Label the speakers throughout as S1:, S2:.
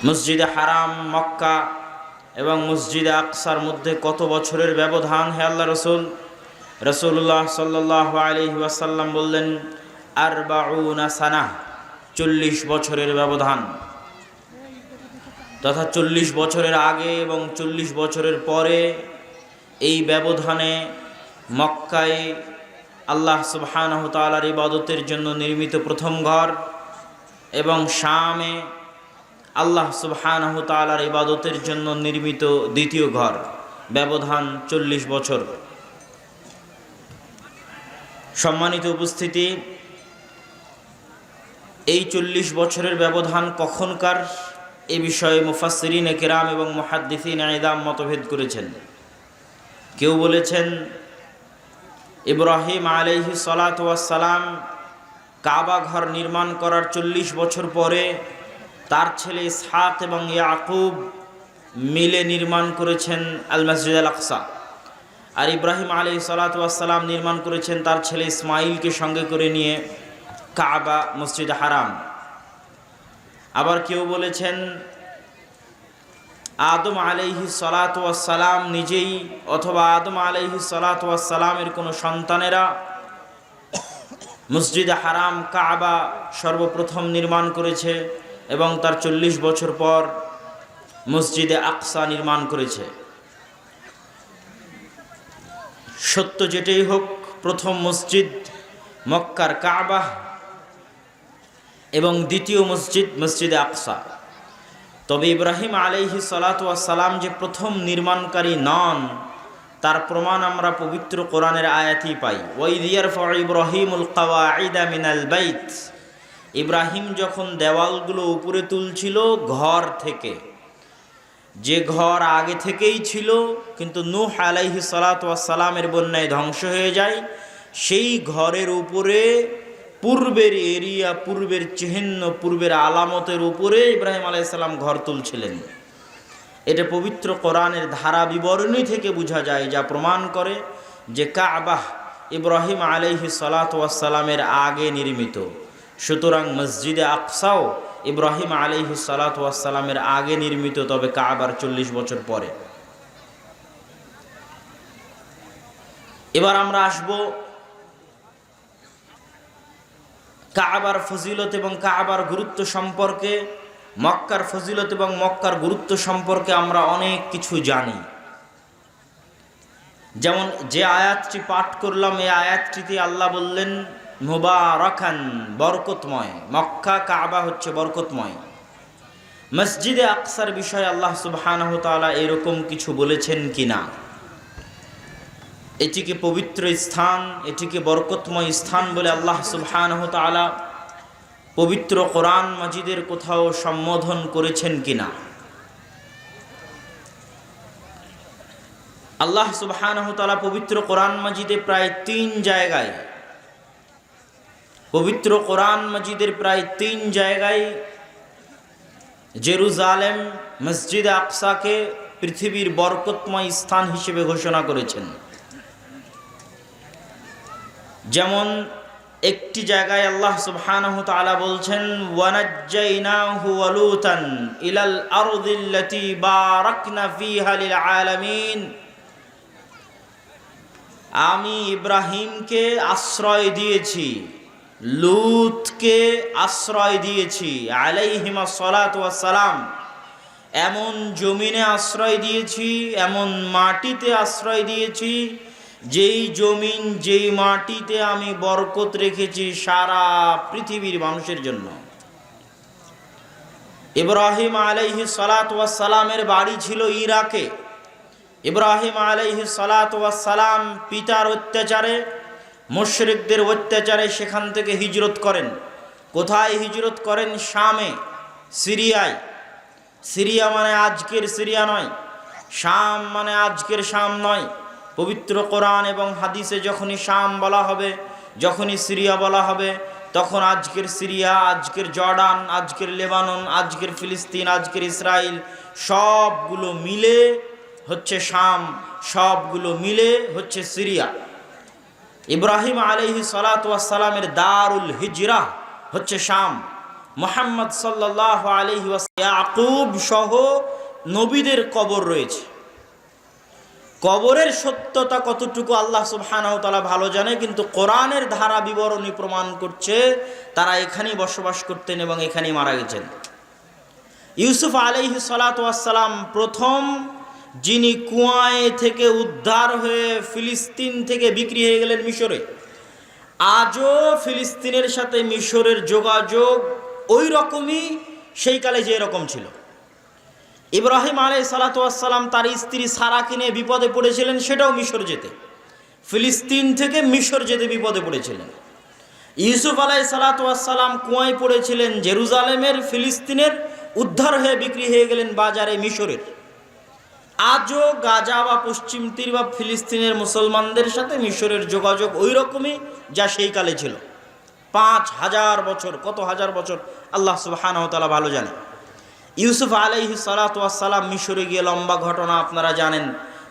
S1: মসজিদে হারাম মক্কা এবং মসজিদে আকসার মধ্যে কত বছরের ব্যবধান? হে আল্লাহ রাসূলুল্লাহ সাল্লাল্লাহু আলাইহি ওয়াসাল্লাম বললেন, আরবাউনা সানাহ, 40 বছরের ব্যবধান। তথা 40 বছরের আগে এবং 40 বছরের পরে এই ব্যবধানে মক্কায় আল্লাহ সুবহানাহু তাআলার ইবাদতের জন্য নির্মিত প্রথম ঘর এবং শামে আল্লাহ সুবহানাহু তাআলার ইবাদতের জন্য নির্মিত দ্বিতীয় ঘর, ব্যবধান 40 বছর। সম্মানিত উপস্থিতি, এই 40 বছরের ব্যবধান কখনকার এ বিষয়ে মুফাসসিরিনে কিরাম এবং মুহাদ্দিসিনে ইদাম মতভেদ করেছেন। কেউ বলেছেন ইব্রাহিম আলাইহিস সালাতু ওয়াস সালাম কাবা ঘর নির্মাণ করার 40 বছর পরে তার ছেলে ইসহাক এবং ইয়াকুব মিলে নির্মাণ করেছেন আল মসজিদ আল আকসা। আর ইব্রাহিম আলাইহিস সালাতু ওয়াস সালাম নির্মাণ করেছেন তার ছেলে ইসমাইলকে সঙ্গে করে নিয়ে কাবা মসজিদ হারাম। আবার কেউ বলেছেন আদম আলাইহিস সালাতু ওয়াস সালাম নিজেই অথবা আদম আলাইহিস সালাতু ওয়াস সালামের কোনো সন্তানেরা মসজিদ হারাম কাবা সর্বপ্রথম নির্মাণ করেছে এবং তার 40 বছর পর মসজিদে আকসা নির্মাণ করেছে। সত্য যেটাই হোক, প্রথম মসজিদ মক্কার কাবা এবং দ্বিতীয় মসজিদ মসজিদে আকসা। তবে ইব্রাহিম আলাইহিস সালাতু ওয়াস সালাম যে প্রথম নির্মাণকারী নন তার প্রমাণ আমরা পবিত্র কোরআনের আয়াতেই পাই। ওয়াইয ইয়ারফাউ ইব্রাহিমুল কাওয়াইদা মিনাল বাইত, ইব্রাহিম যখন দেওয়ালগুলো উপরে তুলছিল ঘর থেকে, যে ঘর আগে থেকেই ছিল কিন্তু নূহ আলাইহিস সালাতু ওয়াস সালামের বন্যায় ধ্বংস হয়ে যায়, সেই ঘরের উপরে পূর্বের এরিয়া, পূর্বের চিহ্ন, পূর্বের আলামতের উপরে ইব্রাহিম আলাইহিস সালাম ঘর তুলছিলেন। এটা পবিত্র কোরআনের ধারা বিবরণী থেকে বোঝা যায়, যা প্রমাণ করে যে কাবা ইব্রাহিম আলাইহিস সালাতু ওয়াস সালামের আগে নির্মিত। সুতরাং মসজিদে আকসাও ইব্রাহিম আলাইহিস সালাতু ওয়াস সালামের আগে নির্মিত, তবে কাবার 40 বছর পরে। এবার আমরা আসব কাবার ফজিলত এবং কাবার গুরুত্ব সম্পর্কে। মক্কার ফজিলত এবং মক্কার গুরুত্ব সম্পর্কে আমরা অনেক কিছু জানি। যেমন যে আয়াতটি পাঠ করলাম, এই আয়াতটিতে আল্লাহ বললেন মুবারাকান, বরকতময়। মক্কা কাবা হচ্ছে বরকতময়। মসজিদে আকসার বিষয়ে আল্লাহ সুবহানাহু তাআলা এরকম কিছু বলেছেন কিনা, এটিকে পবিত্র স্থান, এটিকে বরকতময় স্থান বলে আল্লাহ সুবহানাহু তাআলা পবিত্র কোরআন মাজিদের কোথাও সম্বোধন করেছেন কিনা? আল্লাহ সুবহানাহু তাআলা পবিত্র কোরআন মাজিদে প্রায় 3 জায়গায়, পবিত্র কোরআন মাজিদের প্রায় 3 জায়গায় জেরুজালেম মসজিদে আকসাকে পৃথিবীর বরকতময় স্থান হিসেবে ঘোষণা করেছেন। যেমন একটি জায়গায় আল্লাহ সুবহানাহু তাআলা বলছেন ওয়ানাজ্জাইনাহু ওয়া লূতান ইলাল আরদিল্লাতী বারাকনা ফীহা লিল আলামিন, আমি ইব্রাহিমকে আশ্রয় দিয়েছি, লূতকে আশ্রয় দিয়েছি, আলাইহিমা সালাতু ওয়াস সালাম, এমন জমিনে আশ্রয় দিয়েছি, এমন মাটিতে আশ্রয় দিয়েছি, যেই জমিন, যেই মাটিতে আমি বরকত রেখেছি সারা পৃথিবীর মানুষের জন্য। ইব্রাহিম আলাইহিস সালাতু ওয়াস সালামের বাড়ি ছিল ইরাকে। ইব্রাহিম আলাইহিস সালাতু ওয়াস সালাম পিতার অত্যাচারে, মুশরিকদের অত্যাচারে সেখান থেকে হিজরত করেন। কোথায় হিজরত করেন? শামে, সিরিয়ায়। সিরিয়া মানে আজকের সিরিয়া নয়, শাম মানে আজকের শাম নয়। পবিত্র কোরআন এবং হাদিসে যখনই শাম বলা হবে, যখনই সিরিয়া বলা হবে, তখন আজকের সিরিয়া, আজকের জর্ডান, আজকের লেবানন, আজকের ফিলিস্তিন, আজকের ইসরায়েল সবগুলো মিলে হচ্ছে শাম, সবগুলো মিলে হচ্ছে সিরিয়া। ইব্রাহিম আলাইহিস সালাতু ওয়াস সালামের দারুল হিজরা হচ্ছে শাম। মুহাম্মদ সাল্লাল্লাহু আলাইহি ওয়াসাল্লাম ইয়াকুব সহ নবীদের কবর রয়েছে। কবরের সত্যতা কতটুকু আল্লাহ সুবহানাহু ওয়া তাআলা ভালো জানে, কিন্তু কোরআনের ধারা বিবরণী প্রমাণ করছে তারা এখানেই বসবাস করতেন এবং এখানেই মারা গেছেন। ইউসুফ আলাইহিস সালাতু ওয়াস সালাম প্রথম যিনি কুয়ায় থেকে উদ্ধার হয়ে ফিলিস্তিন থেকে বিক্রি হয়ে গেলেন মিশরে। আজও ফিলিস্তিনের সাথে মিশরের যোগাযোগ ওই রকমই সেই কালে যে রকম ছিল। ইব্রাহিম আলাইহিস সালাতু ওয়াস সালাম তার স্ত্রী সারাকে নিয়ে বিপদে পড়েছিলেন, সেটাও মিশর যেতে, ফিলিস্তিন থেকে মিশর যেতে বিপদে পড়েছিলেন। ইউসুফ আলাইহিস সালাতু ওয়াস সালাম কুয়ায় পড়েছিলেন জেরুজালেমের, ফিলিস্তিনের, উদ্ধার হয়ে বিক্রি হয়ে গেলেন বাজারে মিশরের। আজও গাজা বা পশ্চিম তীর বা ফিলিস্তিনের মুসলমানদের সাথে মিশরের যোগাযোগ ওই রকমই যা সেই কালে ছিল। 5000 বছর, কত হাজার বছর আল্লাহ সুবহানাহু ওয়া তাআলা ভালো জানে। ইউসুফ আলাইহিস সালাতু ওয়াস সালাম মিশরে গিয়ে লম্বা ঘটনা আপনারা জানেন।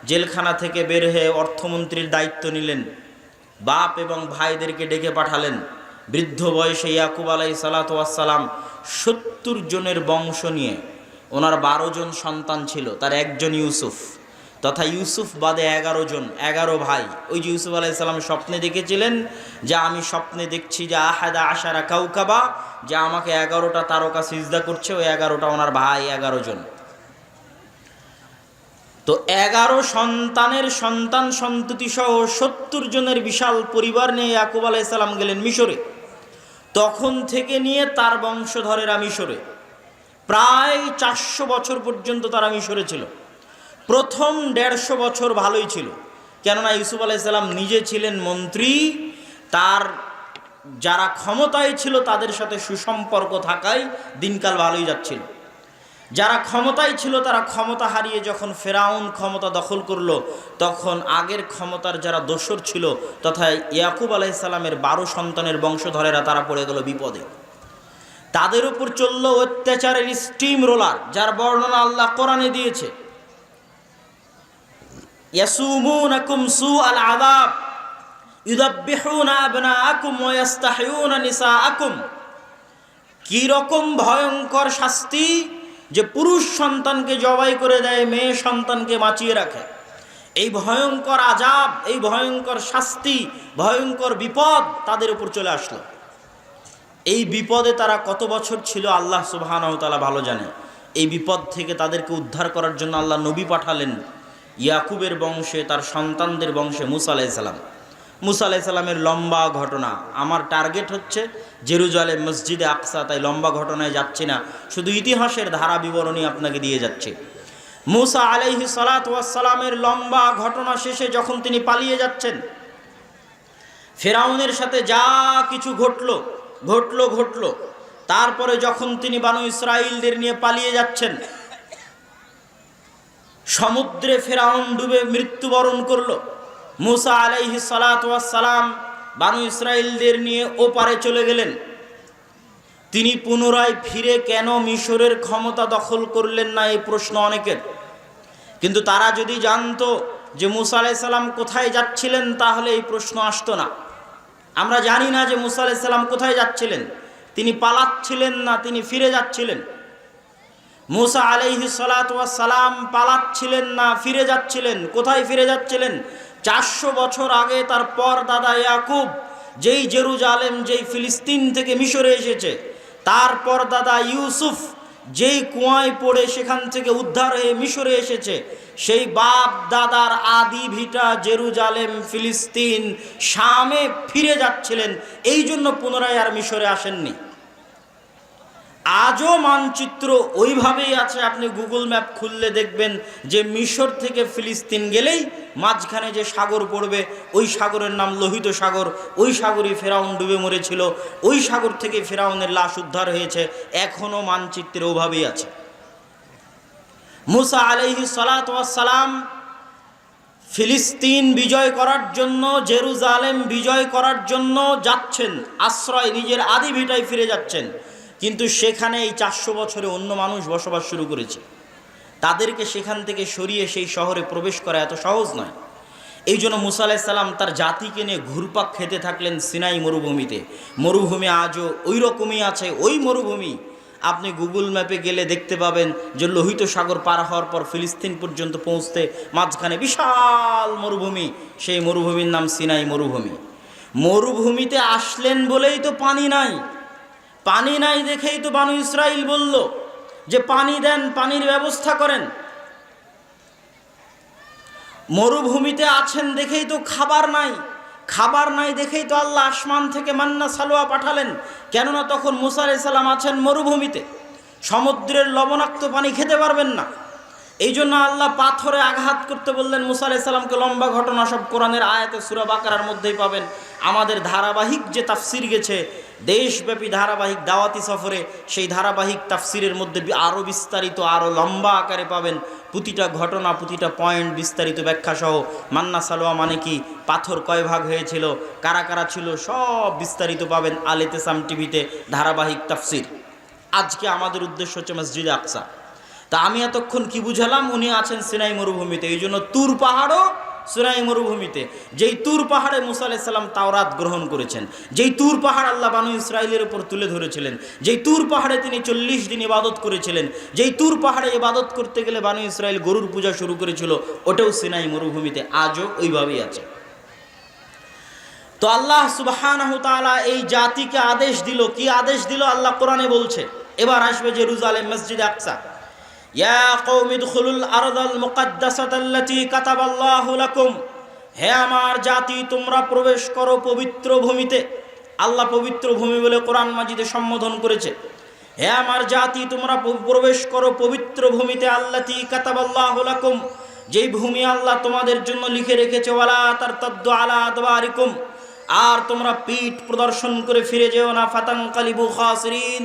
S1: জেলখানা থেকে বের হয়ে অর্থমন্ত্রীর দায়িত্ব নিলেন, বাপ এবং ভাইদেরকে ডেকে পাঠালেন। বৃদ্ধ বয়সে ইয়াকুব আলাইহিস সালাতু ওয়াস সালাম 70 জনের বংশ নিয়ে, ওনার 12 জন সন্তান ছিল, তার একজন ইউসুফ, তথা ইউসুফ বাদে 11 জন, 11 ভাই। ওই যে ইউসুফ আলাইহিস সালাম স্বপ্নে দেখেছিলেন যে আমি স্বপ্নে দেখছি যে আহাদা আশারা কাউকাবা, যে আমাকে 11টা তারকা সিজদা করছে, ওই 11টা ওনার ভাই, 11 জন। তো 11 সন্তানের সন্তান সন্ততি সহ 70 জনের বিশাল পরিবার নিয়ে ইয়াকুব আলাইহিস সালাম গেলেন মিশরে। তখন থেকে নিয়ে তার বংশধরেরা মিশরে প্রায় 400 বছর পর্যন্ত তারা মিশরে ছিল। প্রথম 150 বছর ভালোই ছিল, কেননা ইউসুফ আলাইহিস সালাম নিজে ছিলেন মন্ত্রী, তার যারা ক্ষমতায় ছিল তাদের সাথে সুসম্পর্ক থাকায় দিনকাল ভালোই যাচ্ছিল। যারা ক্ষমতায় ছিল তারা ক্ষমতা হারিয়ে যখন ফেরাউন ক্ষমতা দখল করলো, তখন আগের ক্ষমতার যারা দোসর ছিল তথা ইয়াকুব আলাইহিস সালামের 12 সন্তানের বংশধরেরা তারা পড়ে গেল বিপদে। তাদের উপর চলল অত্যাচারের স্টিম রোলার, যার বর্ণনা আল্লাহ কোরআনে দিয়েছে। ইয়াসুমুনাকুম সুআল আযাব ইউযাববিহুনা আবনাআকুম ওয়া ইস্তাহয়ুনা নিসাআকুম। কি রকম ভয়ঙ্কর শাস্তি, যে পুরুষ সন্তানকে জবাই করে দেয়, মেয়ে সন্তানকে বাঁচিয়ে রাখে। এই ভয়ঙ্কর আযাব, এই ভয়ঙ্কর শাস্তি, ভয়ঙ্কর বিপদ তাদের উপর চলে আসলো। এই বিপদে তারা কত বছর ছিল আল্লাহ সুবহানাহু ওয়া তাআলা ভালো জানে। এই বিপদ থেকে তাদেরকে উদ্ধার করার জন্য আল্লাহ নবী পাঠালেন ইয়াকুবের বংশে, তার সন্তানদের বংশে মুসা আলাইহিস সালাম। মুসা আলাইহিস সালামের লম্বা ঘটনা, আমার টার্গেট হচ্ছে জেরুজালেম, মসজিদে আকসা, তাই লম্বা ঘটনায় যাচ্ছি না, শুধু ইতিহাসের ধারা বিবরণী আপনাকে দিয়ে যাচ্ছে। মুসা আলাইহিস সালাতু ওয়াস সালামের লম্বা ঘটনা শেষে যখন তিনি পালিয়ে যাচ্ছেন, ফেরাউনের সাথে যা কিছু ঘটলো, তারপরে যখন তিনি বানু ইসরাইলদের নিয়ে পালিয়ে যাচ্ছেন, সমুদ্রে ফেরাউন ডুবে মৃত্যুবরণ করলো। মুসা আলাইহিস সালাতু ওয়াস সালাম বানু ইসরাইলদের নিয়ে ওপারে চলে গেলেন। তিনি পুনরায় ফিরে কেন মিশরের ক্ষমতা দখল করলেন না, এই প্রশ্ন অনেকের। কিন্তু তারা যদি জানতো যে মুসা আলাইহিস সালাম কোথায় যাচ্ছিলেন, তাহলে এই প্রশ্ন আসতো না। আমরা জানি না যে মুসা আলাইহিস সালাম কোথায় যাচ্ছিলেন, তিনি পালাচ্ছিলেন না তিনি ফিরে যাচ্ছিলেন। মুসা আলাইহিস সালাতু ওয়াস সালাম পালাচ্ছিলেন না ফিরে যাচ্ছিলেন। কোথায় ফিরে যাচ্ছিলেন? 400 বছর আগে তার পর দাদা ইয়াকুব যেই জেরুজালেম, যেই ফিলিস্তিন থেকে মিশরে এসেছে, তারপর দাদা ইউসুফ যেই কুয়ায় পড়ে সেখান থেকে উদ্ধার হয়ে মিশরে এসেছে, সেই বাপ দাদার আদি ভিটা জেরুজালেম, ফিলিস্তিন, শামে ফিরে যাচ্ছিলেন। এই জন্য পুনরায় আর মিশরে আসেননি। আজও মানচিত্র ওইভাবেই আছে। আপনি গুগল ম্যাপ খুললে দেখবেন যে মিশর থেকে ফিলিস্তিন গেলেই মাঝখানে যে সাগর পড়বে, ওই সাগরের নাম লোহিত সাগর। ওই সাগরই ফেরাউন ডুবে মরেছিল, ওই সাগর থেকে ফেরাউনের লাশ উদ্ধার হয়েছে। এখনও মানচিত্রে ওভাবেই আছে। মুসা আলাইহিস সালাতু ওয়াস সালাম ফিলিস্তিন বিজয় করার জন্য, জেরুজালেম বিজয় করার জন্য যাচ্ছেন, আশ্রয় নিজের আদি ভিটায় ফিরে যাচ্ছেন। কিন্তু সেখানে এই 400 বছরে অন্য মানুষ বসবাস শুরু করেছে। তাদেরকে সেখান থেকে সরিয়ে সেই শহরে প্রবেশ করা এত সহজ নয়। এই জন্য মুসা আলাইহিস সালাম তার জাতিকে নিয়ে ঘুরপাক খেতে থাকলেন সিনাই মরুভূমিতে। মরুভূমি আজও ওই রকমই আছে, ওই মরুভূমি। আপনি গুগল ম্যাপে গেলে দেখতে পাবেন যে লোহিত সাগর পার হওয়ার পর ফিলিস্তিন পর্যন্ত পৌঁছতে মাঝখানে বিশাল মরুভূমি, সেই মরুভূমির নাম সিনাই মরুভূমি। মরুভূমিতে আসলেন বলেই তো পানি নাই, পানি নাই দেখেই তো বানু ইসরাইল বলল যে পানি দেন, পানির ব্যবস্থা করেন। মরুভূমিতে আছেন দেখেই তো খাবার নাই, খাবার নাই দেখেই তো আল্লাহ আসমান থেকে মান্না সালোয়া পাঠালেন। কেননা তখন মুসা আলাইহিস সালাম আছেন মরুভূমিতে, সমুদ্রের লবণাক্ত পানি খেতে পারবেন না। এই জন্য আল্লাহ পাথরে আঘাত করতে বললেন মুসা আলাইহিস সালামকে। লম্বা ঘটনা সব কোরআনের আয়াতে সূরা বাকারার মধ্যেই পাবেন। আমাদের ধারাবাহিক যে তাফসির গেছে দেশব্যাপী ধারাবাহিক দাওয়াতি সফরে, সেই ধারাবাহিক তাফসিরের মধ্যে আরও বিস্তারিত, আরও লম্বা আকারে পাবেন প্রতিটা ঘটনা, প্রতিটা পয়েন্ট বিস্তারিত ব্যাখ্যা সহ। মান্না সালোয়া মানে কি, পাথর কয় ভাগ হয়েছিল, কারা কারা ছিল, সব বিস্তারিত পাবেন আল ইতিসাম টিভিতে ধারাবাহিক তাফসির। আজকে আমাদের উদ্দেশ্য হচ্ছে মসজিদে আকসা। তা আমি এতক্ষণ কি বুঝালাম, উনি আছেন সিনাই মরুভূমিতে। এই জন্য তুর পাহাড়ও সিনাই মরুভূমিতে, যেই তুর পাহাড়ে মুসা আলাইহিস সালাম তাওরাত গ্রহণ করেছেন, যেই তুর পাহাড় আল্লাহ বানু ইসরাইলের উপর তুলে ধরেছিলেন, যেই তুর পাহাড়ে তিনি 40 দিন ইবাদত করেছিলেন, যেই তুর পাহাড়ে ইবাদত করতে গেলে বানু ইসরাইল গরুর পূজা শুরু করেছিল, ওটাও সিনাই মরুভূমিতে আজও ওইভাবেই আছে। তো আল্লাহ সুবহানাহু তাআলা এই জাতিকে আদেশ দিল, কি আদেশ দিল আল্লাহ কোরআনে বলছে। এবার আসবে জেরুজালেম, মসজিদে আকসা। ইয়া কওমি দুখুলুল আরদাল মুকাদ্দাসাতাল্লাতী কাতাবাল্লাহু লাকুম, হে আমার জাতি তোমরা প্রবেশ করো পবিত্র ভূমিতে। আল্লাহ পবিত্র ভূমি বলে কোরআন মাজিদে সম্বোধন করেছে। হে আমার জাতি তোমরা প্রবেশ করো পবিত্র ভূমিতে, আল্লাতী কাতাবাল্লাহু লাকুম, যেই ভূমি আল্লাহ তোমাদের জন্য লিখে রেখেছে। ওয়ালা তারতাদ্দু আলা আদবারিকুম, আর তোমরা পিঠ প্রদর্শন করে ফিরে যেও না। ফাতানকালিবু খাসিরিন,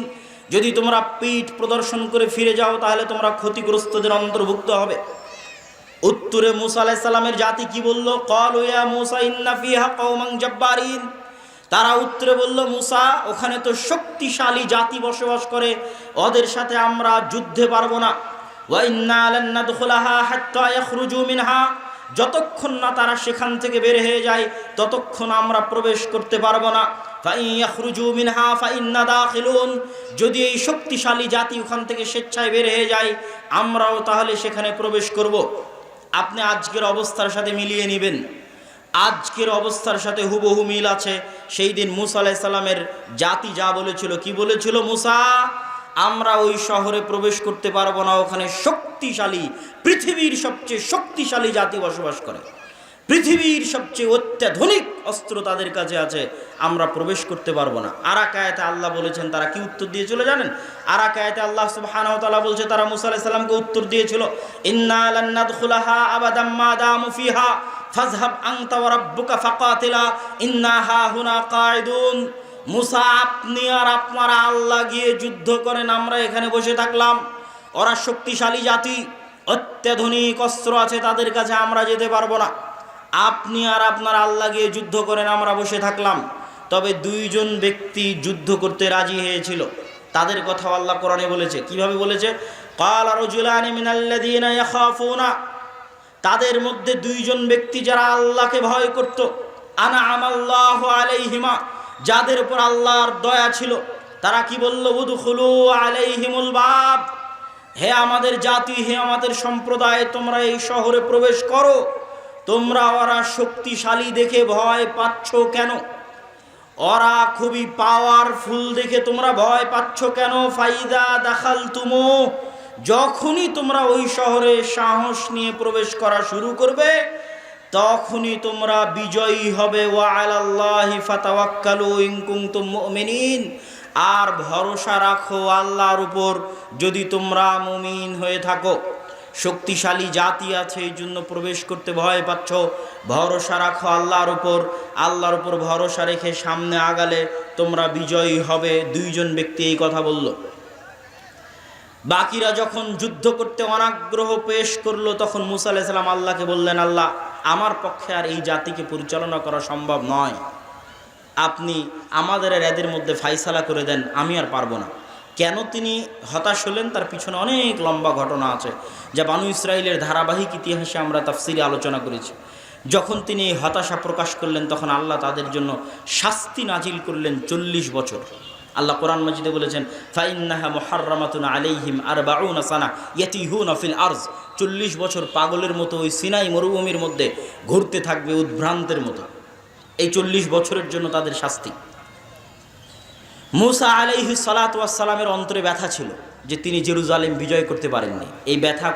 S1: যদি তোমরা পিঠ প্রদর্শন করে ফিরে যাও তাহলে তোমরা ক্ষতিগ্রস্তদের অন্তর্ভুক্ত হবে। উত্তরে মুসা আলাইহিস সালামের জাতি কি বলল? ক্বালু ইয়া মুসা ইন্না ফিহা কওমান জাব্বারিন, তারা উত্তরে বলল, মুসা ওখানে তো শক্তিশালী জাতি বসবাস করে, ওদের সাথে আমরা যুদ্ধে পারবো না। ওয়া ইন্না লান নাদখুলাহা হাত্তা ইয়াখরুজু মিনহা, যতক্ষণ না তারা সেখান থেকে বের হয়ে যায় ততক্ষণ আমরা প্রবেশ করতে পারবো না। ফাইন ইয়াখরুজু মিনহা ফাইন্না দাখিলুন, যদি এই শক্তিশালী জাতি ওখান থেকে স্বেচ্ছায় বের হয়ে যায় আমরাও তাহলে সেখানে প্রবেশ করব। আপনি আজকের অবস্থার সাথে মিলিয়ে নেবেন, আজকের অবস্থার সাথে হুবহু মিল আছে। সেই দিন মুসা আলাইহিস সালামের জাতি যা বলেছিল, কি বলেছিল? মুসা আমরা ওই শহরে প্রবেশ করতে পারবো না, ওখানে শক্তিশালী, পৃথিবীর সবচেয়ে শক্তিশালী জাতি বসবাস করে, পৃথিবীর সবচেয়ে অত্যাধুনিক অস্ত্র তাদের কাছে আছে, আমরা প্রবেশ করতে পারবো না। আর এক আয়াতে আল্লাহ বলেছেন তারা কি উত্তর দিয়েছিল জানেন? আর এক আয়াতে আল্লাহ সুবহানাহু ওয়া তাআলা বলছে তারা মুসা আলাইহিস সালামকে উত্তর দিয়েছিল, ইন্না লান নাদখুলাহা আবাদাম মা দামু ফিহা ফাযহাব আনতা ওয়া রাব্বুকা ফাকাতিলা ইন্না হাহুনা কাঈদুন। মুসা আপনি আর আপনারা আল্লাহ গিয়ে যুদ্ধ করেন, আমরা এখানে বসে থাকলাম। ওরা শক্তিশালী জাতি, অত্যাধুনিক অস্ত্র আছে তাদের কাছে, আমরা যেতে পারবো না। আপনি আর আপনারা আল্লাহ গিয়ে যুদ্ধ করেন, আমরা বসে থাকলাম। তবে দুইজন ব্যক্তি যুদ্ধ করতে রাজি হয়েছিল, তাদের কথা আল্লাহ কোরআনে বলেছে। কিভাবে বলেছে? ক্বালা রাজুলানি মিনাল্লাযীনা ইয়াখাফুনা, তাদের মধ্যে দুইজন ব্যক্তি যারা আল্লাহকে ভয় করত, আনআমাল্লাহু আলাইহিমা, যাদের উপর আল্লাহর দয়া ছিল, তারা কি বলল? উদখুলু আলাইহিমুল বাব, হে আমাদের জাতি, হে আমাদের সম্প্রদায়, তোমরা এই শহরে প্রবেশ করো। তোমরা ওরা শক্তিশালী দেখে ভয় পাচ্ছ কেন? ওরা খুবই পাওয়ারফুল দেখে তোমরা ভয় পাচ্ছ কেন? ফাইদা দাখালতুমু, যখনই তোমরা ওই শহরে সাহস নিয়ে প্রবেশ করা শুরু করবে তখনই তোমরা বিজয়ী হবে। ওয়া আলাল্লাহি ফাতাওয়াক্কালু ইন কুনতুম মুমিনিন, আর ভরসা রাখো আল্লাহর উপর যদি তোমরা মুমিন হয়ে থাকো। শক্তিশালী জাতি আছে এই জন্য প্রবেশ করতে ভয় পাচ্ছ, ভরসা রাখো আল্লাহর উপর, আল্লাহর উপর ভরসা রেখে সামনে আগালে তোমরা বিজয়ী হবে। দুইজন ব্যক্তি এই কথা বলল। বাকিরা যখন যুদ্ধ করতে অনাগ্রহ পেশ করলো তখন মুসা আলাইহিস সালাম আল্লাহকে বললেন, আল্লাহ আমার পক্ষে আর এই জাতিকে পরিচালনা করা সম্ভব নয়, আপনি আমাদের এদের মধ্যে ফাইসালা করে দেন, আমি আর পারবো না। কেন তিনি হতাশ হলেন তার পিছনে অনেক লম্বা ঘটনা আছে, যা বানু ইসরাইলের ধারাবাহিক ইতিহাসে আমরা তাফসিরে আলোচনা করেছি। যখন তিনি এই হতাশা প্রকাশ করলেন তখন আল্লাহ তাদের জন্য শাস্তি নাজিল করলেন 40 বছর। আল্লাহ কোরআন মাজিদে বলেছেন, ফাইন্নাহা মুহাররামাতুন আলাইহিম আরবাউনা সানা ইয়াতিহুনা ফিল আরজ। 40 বছর পাগলের মতো ওই সিনাই মরুভূমির মধ্যে ঘুরতে থাকবে উদ্ভ্রান্তের মতো। এই 40 বছরের জন্য তাদের শাস্তি। মূসা আলাইহিস সালাতু ওয়াস সালামের অন্তরে ব্যথা ছিল যে তিনি জেরুজালেম বিজয় করতে পারেননি। এই ব্যথা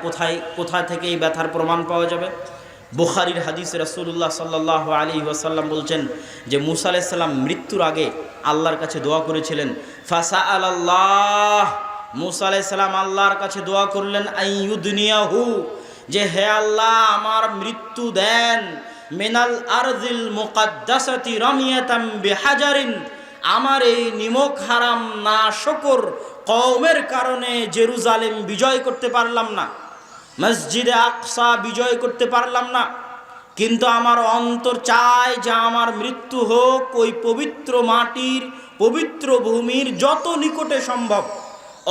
S1: কোথায় থেকে এই ব্যথার প্রমাণ পাওয়া যাবে? বুখারীর হাদিসে রাসূলুল্লাহ সাল্লাল্লাহু আলাইহি ওয়াসাল্লাম বলছেন যে মূসা আলাইহিস সালাম মৃত্যুর আগে আল্লাহর কাছে দোয়া করেছিলেন। ফাসাআলাল্লাহ, মূসা আলাইহিস সালাম আল্লাহর কাছে দোয়া করলেন, আইয়ুদনিয়াহু, যে হে আল্লাহ আমার মৃত্যু দেন, মিনাল আরজিল মুকাদ্দাসাতি রামিয়াতাম বিহাজারিন, আমার এই নিমক হারাম না শকর কওমের কারণে জেরুজালেম বিজয় করতে পারলাম না, মসজিদে আকসা বিজয় করতে পারলাম না, কিন্তু আমার অন্তর চায় যে আমার মৃত্যু হোক ওই পবিত্র মাটির পবিত্র ভূমির যত নিকটে সম্ভব,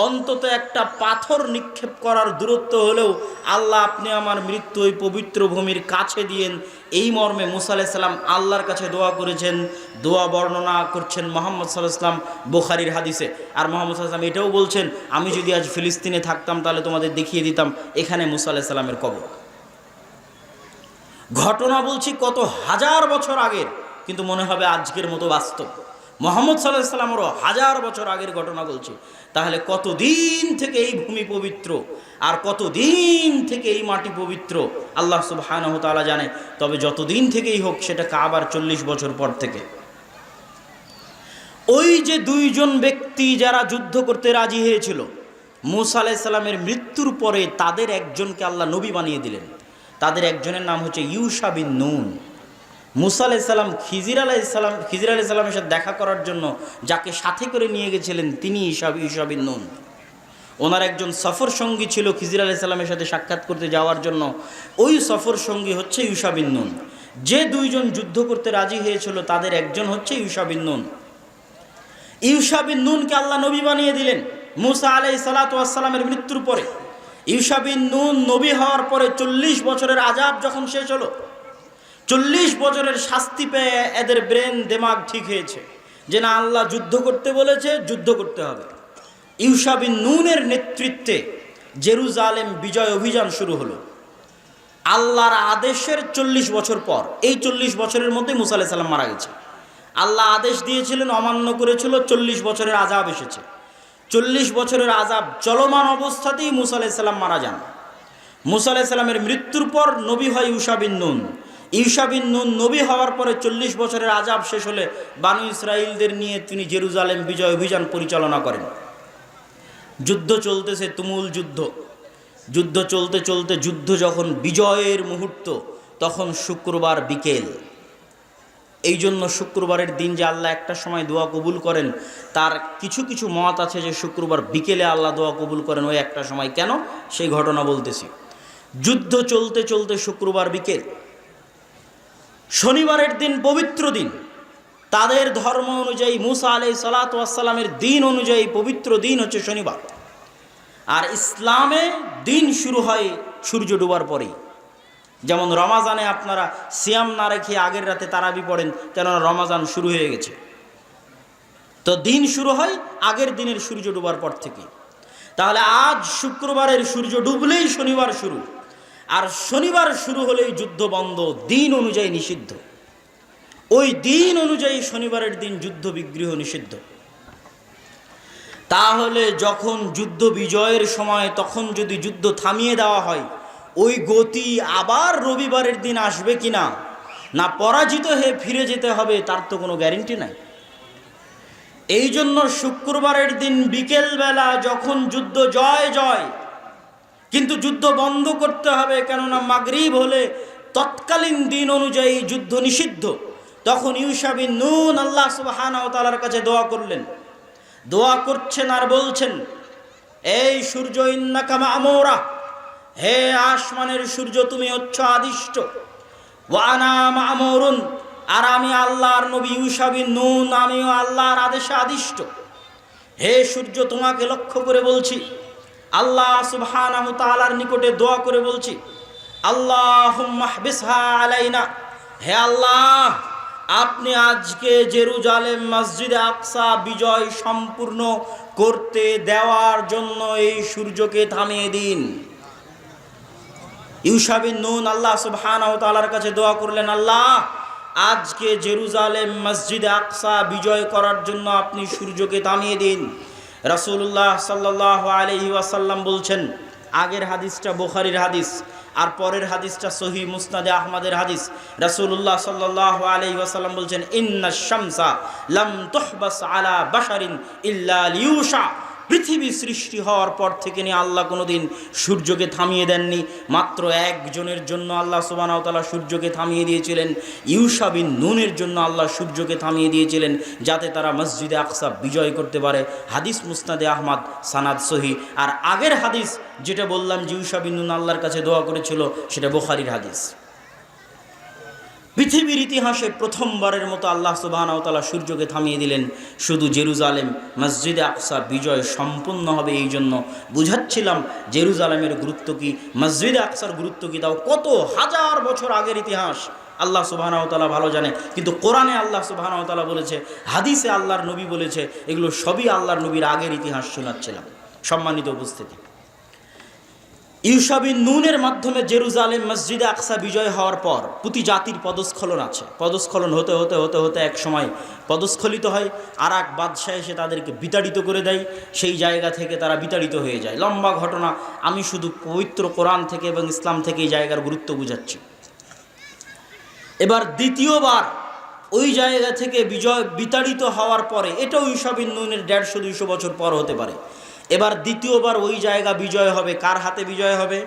S1: অন্তত একটা পাথর নিক্ষেপ করার দূরত্ব হলেও আল্লাহ আপনি আমার মৃত্যু ওই পবিত্র ভূমির কাছে দিয়েন। এই মর্মে মূসা আলাইহিস সালাম আল্লাহর কাছে দোয়া করেছেন। দোয়া বর্ণনা করছেন মুহাম্মদ সাল্লাল্লাহু আলাইহি ওয়াসাল্লাম বুখারীর হাদিসে। আর মুহাম্মদ সাল্লাল্লাহু আলাইহি ওয়াসাল্লাম এটাও বলছেন, আমি যদি আজ ফিলিস্তিনে থাকতাম তাহলে তোমাদের দেখিয়ে দিতাম এখানে মূসা আলাইহিস সালামের কবর। ঘটনা বলছি কত হাজার বছর আগের, কিন্তু মনে হবে আজকের মতো বাস্তব। মুহাম্মদ সাল্লাল্লাহু আলাইহি ওয়াসাল্লামেরও হাজার বছর আগের ঘটনা বলছি। তাহলে কতদিন থেকে এই ভূমি পবিত্র আর কতদিন থেকে এই মাটি পবিত্র আল্লাহ সুবহানাহু ওয়া তাআলা জানে। তবে যতদিন থেকেই হোক সেটা কাবার 40 বছর পর থেকে। ওই যে দুইজন ব্যক্তি যারা যুদ্ধ করতে রাজি হয়েছিল, মূসা আলাইহিস সালামের মৃত্যুর পরে তাদের একজনকে আল্লাহ নবী বানিয়ে দিলেন। তাদের একজনের নাম হচ্ছে ইউশা বিন নুন। মূসা আলাইহিস সালাম খিজির আলাইহিস সালামের সাথে দেখা করার জন্য যাকে সাথে করে নিয়ে গেছিলেন তিনি ইউশা বিন নুন। ওনার একজন সফর সঙ্গী ছিল খিজির আলাইহিস সালামের সাথে সাক্ষাৎ করতে যাওয়ার জন্য, ওই সফর সঙ্গী হচ্ছে ইউশা বিন নুন। যে দুইজন যুদ্ধ করতে রাজি হয়েছিল তাদের একজন হচ্ছে ইউশা বিন নুন। ইউশা বিন নুনকে আল্লাহ নবী বানিয়ে দিলেন মূসা আলাইহিস সালাতু ওয়াস সালামের মৃত্যুর পরে। ইউশা বিন নুন নবী হওয়ার পরে 40 বছরের আযাব যখন শেষ হলো, 40 বছরের শাস্তি পেয়ে এদের ব্রেন দিমাগ ঠিক হয়েছে যে না, আল্লাহ যুদ্ধ করতে বলেছে, যুদ্ধ করতে হবে। ইউশা বিন নুনের নেতৃত্বে জেরুজালেম বিজয় অভিযান শুরু হলো আল্লাহর আদেশের 40 বছর পর। এই 40 বছরের মধ্যে মূসা আলাইহিস সালাম মারা গেছে। আল্লাহ আদেশ দিয়েছিলেন, অমান্য করেছিল, 40 বছরের আযাব এসেছে। 40 বছরের আযাব চলমান অবস্থাতেই মূসা আলাইহিস সালাম মারা যান। মূসা আলাইহিস সালামের মৃত্যুর পর নবী হয় ইউশা বিন নুন। ইউশা বিন নুন নবী হওয়ার পরে 40 বছরের আযাব শেষ হলে বানু ইসরাইলদের নিয়ে তিনি জেরুজালেম বিজয় অভিযান পরিচালনা করেন। যুদ্ধ চলতেছে, তুমুল যুদ্ধ। যুদ্ধ চলতে চলতে যুদ্ধ যখন বিজয়ের মুহূর্ত, তখন শুক্রবার বিকেল। এই জন্য শুক্রবারের দিন যে আল্লাহ একটা সময় দোয়া কবুল করেন, তার কিছু কিছু মত আছে যে শুক্রবার বিকেলে আল্লাহ দোয়া কবুল করেন ওই একটা সময়। কেন, সেই ঘটনা বলতেছি। যুদ্ধ চলতে চলতে শুক্রবার বিকেল, শনিবারের দিন পবিত্র দিন, তাদের ধর্ম অনুযায়ী মূসা আলাইহিস সালাতু ওয়াস সালামের দিন অনুযায়ী পবিত্র দিন হচ্ছে শনিবার। আর ইসলামে দিন শুরু হয় সূর্য ডোবার পরেই। যেমন রমাজানে আপনারা সিয়াম না রেখে আগের রাতে তারাবি পড়েন, কেননা রমাজান শুরু হয়ে গেছে। তো দিন শুরু হয় আগের দিনের সূর্য ডোবার পর থেকে। তাহলে আজ শুক্রবারের সূর্য ডুবলেই শনিবার শুরু, আর শনিবার শুরু হলেই যুদ্ধ বন্ধ, দিন অনুযায়ী নিষিদ্ধ। ওই দিন অনুযায়ী শনিবারের দিন যুদ্ধ বিগ্রহ নিষিদ্ধ। তাহলে যখন যুদ্ধ বিজয়ের সময় তখন যদি যুদ্ধ থামিয়ে দেওয়া হয়, ওই গতি আবার রবিবারের দিন আসবে কিনা, না পরাজিত হয়ে ফিরে যেতে হবে, তার তো কোনো গ্যারেন্টি নাই। এই জন্য শুক্রবারের দিন বিকেলবেলা যখন যুদ্ধ জয় জয়, কিন্তু যুদ্ধ বন্ধ করতে হবে, কেননা মাগরিব হলে তৎকালীন দিন অনুযায়ী যুদ্ধ নিষিদ্ধ। তখন ইউশা বিন নুন আল্লাহ সুবহানাহু ওয়া তাআলার কাছে দোয়া করলেন। দোয়া করছেন আর বলছেন, এই সূর্য ইন্নাকা মা'মুরা, হে আসমানের সূর্য তুমি হচ্ছ আদিষ্ট, ওয়া আনা মা'মুরুন, আর আমি আল্লাহর নবী ইউশা বিন নুন, আমিও আল্লাহর আদেশে আদিষ্ট। হে সূর্য তোমাকে লক্ষ্য করে বলছি, আল্লাহ সুবহানাহু তাআলার নিকটে দোয়া করে বলছি, আল্লাহুম্মা হবিসহা আলাইনা হে আল্লাহ, আপনি আজকে জেরুজালেম মসজিদে আকসা বিজয় সম্পূর্ণ করতে দেওয়ার জন্য এই সূর্যকে থামিয়ে দিন। ইউশা বিন নুন আল্লাহ সুবহানাহু ওয়া তাআলার কাছে দোয়া করলেন, আল্লাহ আজকে জেরুজালেম মসজিদে আকসা বিজয় করার জন্য আপনি সূর্যকে থামিয়ে দিন। রাসূলুল্লাহ সাল্লাল্লাহু আলাইহি ওয়াসাল্লাম বলছেন, আগের হাদিসটা বুখারীর হাদিস আর পরের হাদিসটা সহিহ মুসনাদে আহমদের হাদিস। রাসূলুল্লাহ সাল্লাল্লাহু আলাইহি ওয়াসাল্লাম বলছেন, ইন্নাশ শামসা লাম তুহবাস আলা বাশারিন ইল্লা লিউশা। পৃথিবী সৃষ্টি হওয়ার পর থেকে নিয়ে আল্লাহ কোনোদিন সূর্যকে থামিয়ে দেননি। মাত্র একজনের জন্য আল্লাহ সুবহানাহু ওয়া তাআলা সূর্যকে থামিয়ে দিয়েছিলেন। ইউশা বিন নুনের জন্য আল্লাহ সূর্যকে থামিয়ে দিয়েছিলেন, যাতে তারা মসজিদে আকসা বিজয় করতে পারে। হাদিস মুসনাদে আহমদ, সানাদ সহি। আর আগের হাদিস যেটা বললাম যে ইউশা বিন নুন আল্লাহর কাছে দোয়া করেছিল, সেটা বুখারীর হাদিস। পৃথিবীর ইতিহাসে প্রথমবারের মতো আল্লাহ সুবহানাহু ওয়া তাআলা সূর্যকে থামিয়ে দিলেন শুধু জেরুজালেম মসজিদে আকসা বিজয় সম্পূর্ণ হবে এই জন্য। বুঝাচ্ছিলাম জেরুজালেমের গুরুত্ব কি, মসজিদে আকসার গুরুত্ব কি, তাও কত হাজার বছর আগের ইতিহাস আল্লাহ সুবহানাহু ওয়া তাআলা ভালো জানে। কিন্তু কোরআনে আল্লাহ সুবহানাহু ওয়া তাআলা বলেছে, হাদিসে আল্লাহর নবী বলেছে, এগুলো সবই আল্লাহর নবীর আগের ইতিহাস শোনাচ্ছিলাম। সম্মানিত উপস্থিতি, ইউশা বিন নুনের মাধ্যমে জেরুজালেম মসজিদে আকসা বিজয় হওয়ার পর প্রতি জাতির পদস্খলন আছে। পদস্খলন হতে হতে হতে হতে এক সময় পদস্খলিত হয়, আর এক বাদশাহ এসে তাদেরকে বিতাড়িত করে দেয়। সেই জায়গা থেকে তারা বিতাড়িত হয়ে যায়। লম্বা ঘটনা, আমি শুধু পবিত্র কোরআন থেকে এবং ইসলাম থেকে এই জায়গার গুরুত্ব বুঝাচ্ছি। এবার দ্বিতীয়বার ওই জায়গা থেকে বিতাড়িত হওয়ার পরে, এটাও ইউশা বিন নুনের 150-200 বছর পর হতে পারে। এবার দ্বিতীয়বার ওই জায়গা বিজয় হবে। কার হাতে বিজয় হবে?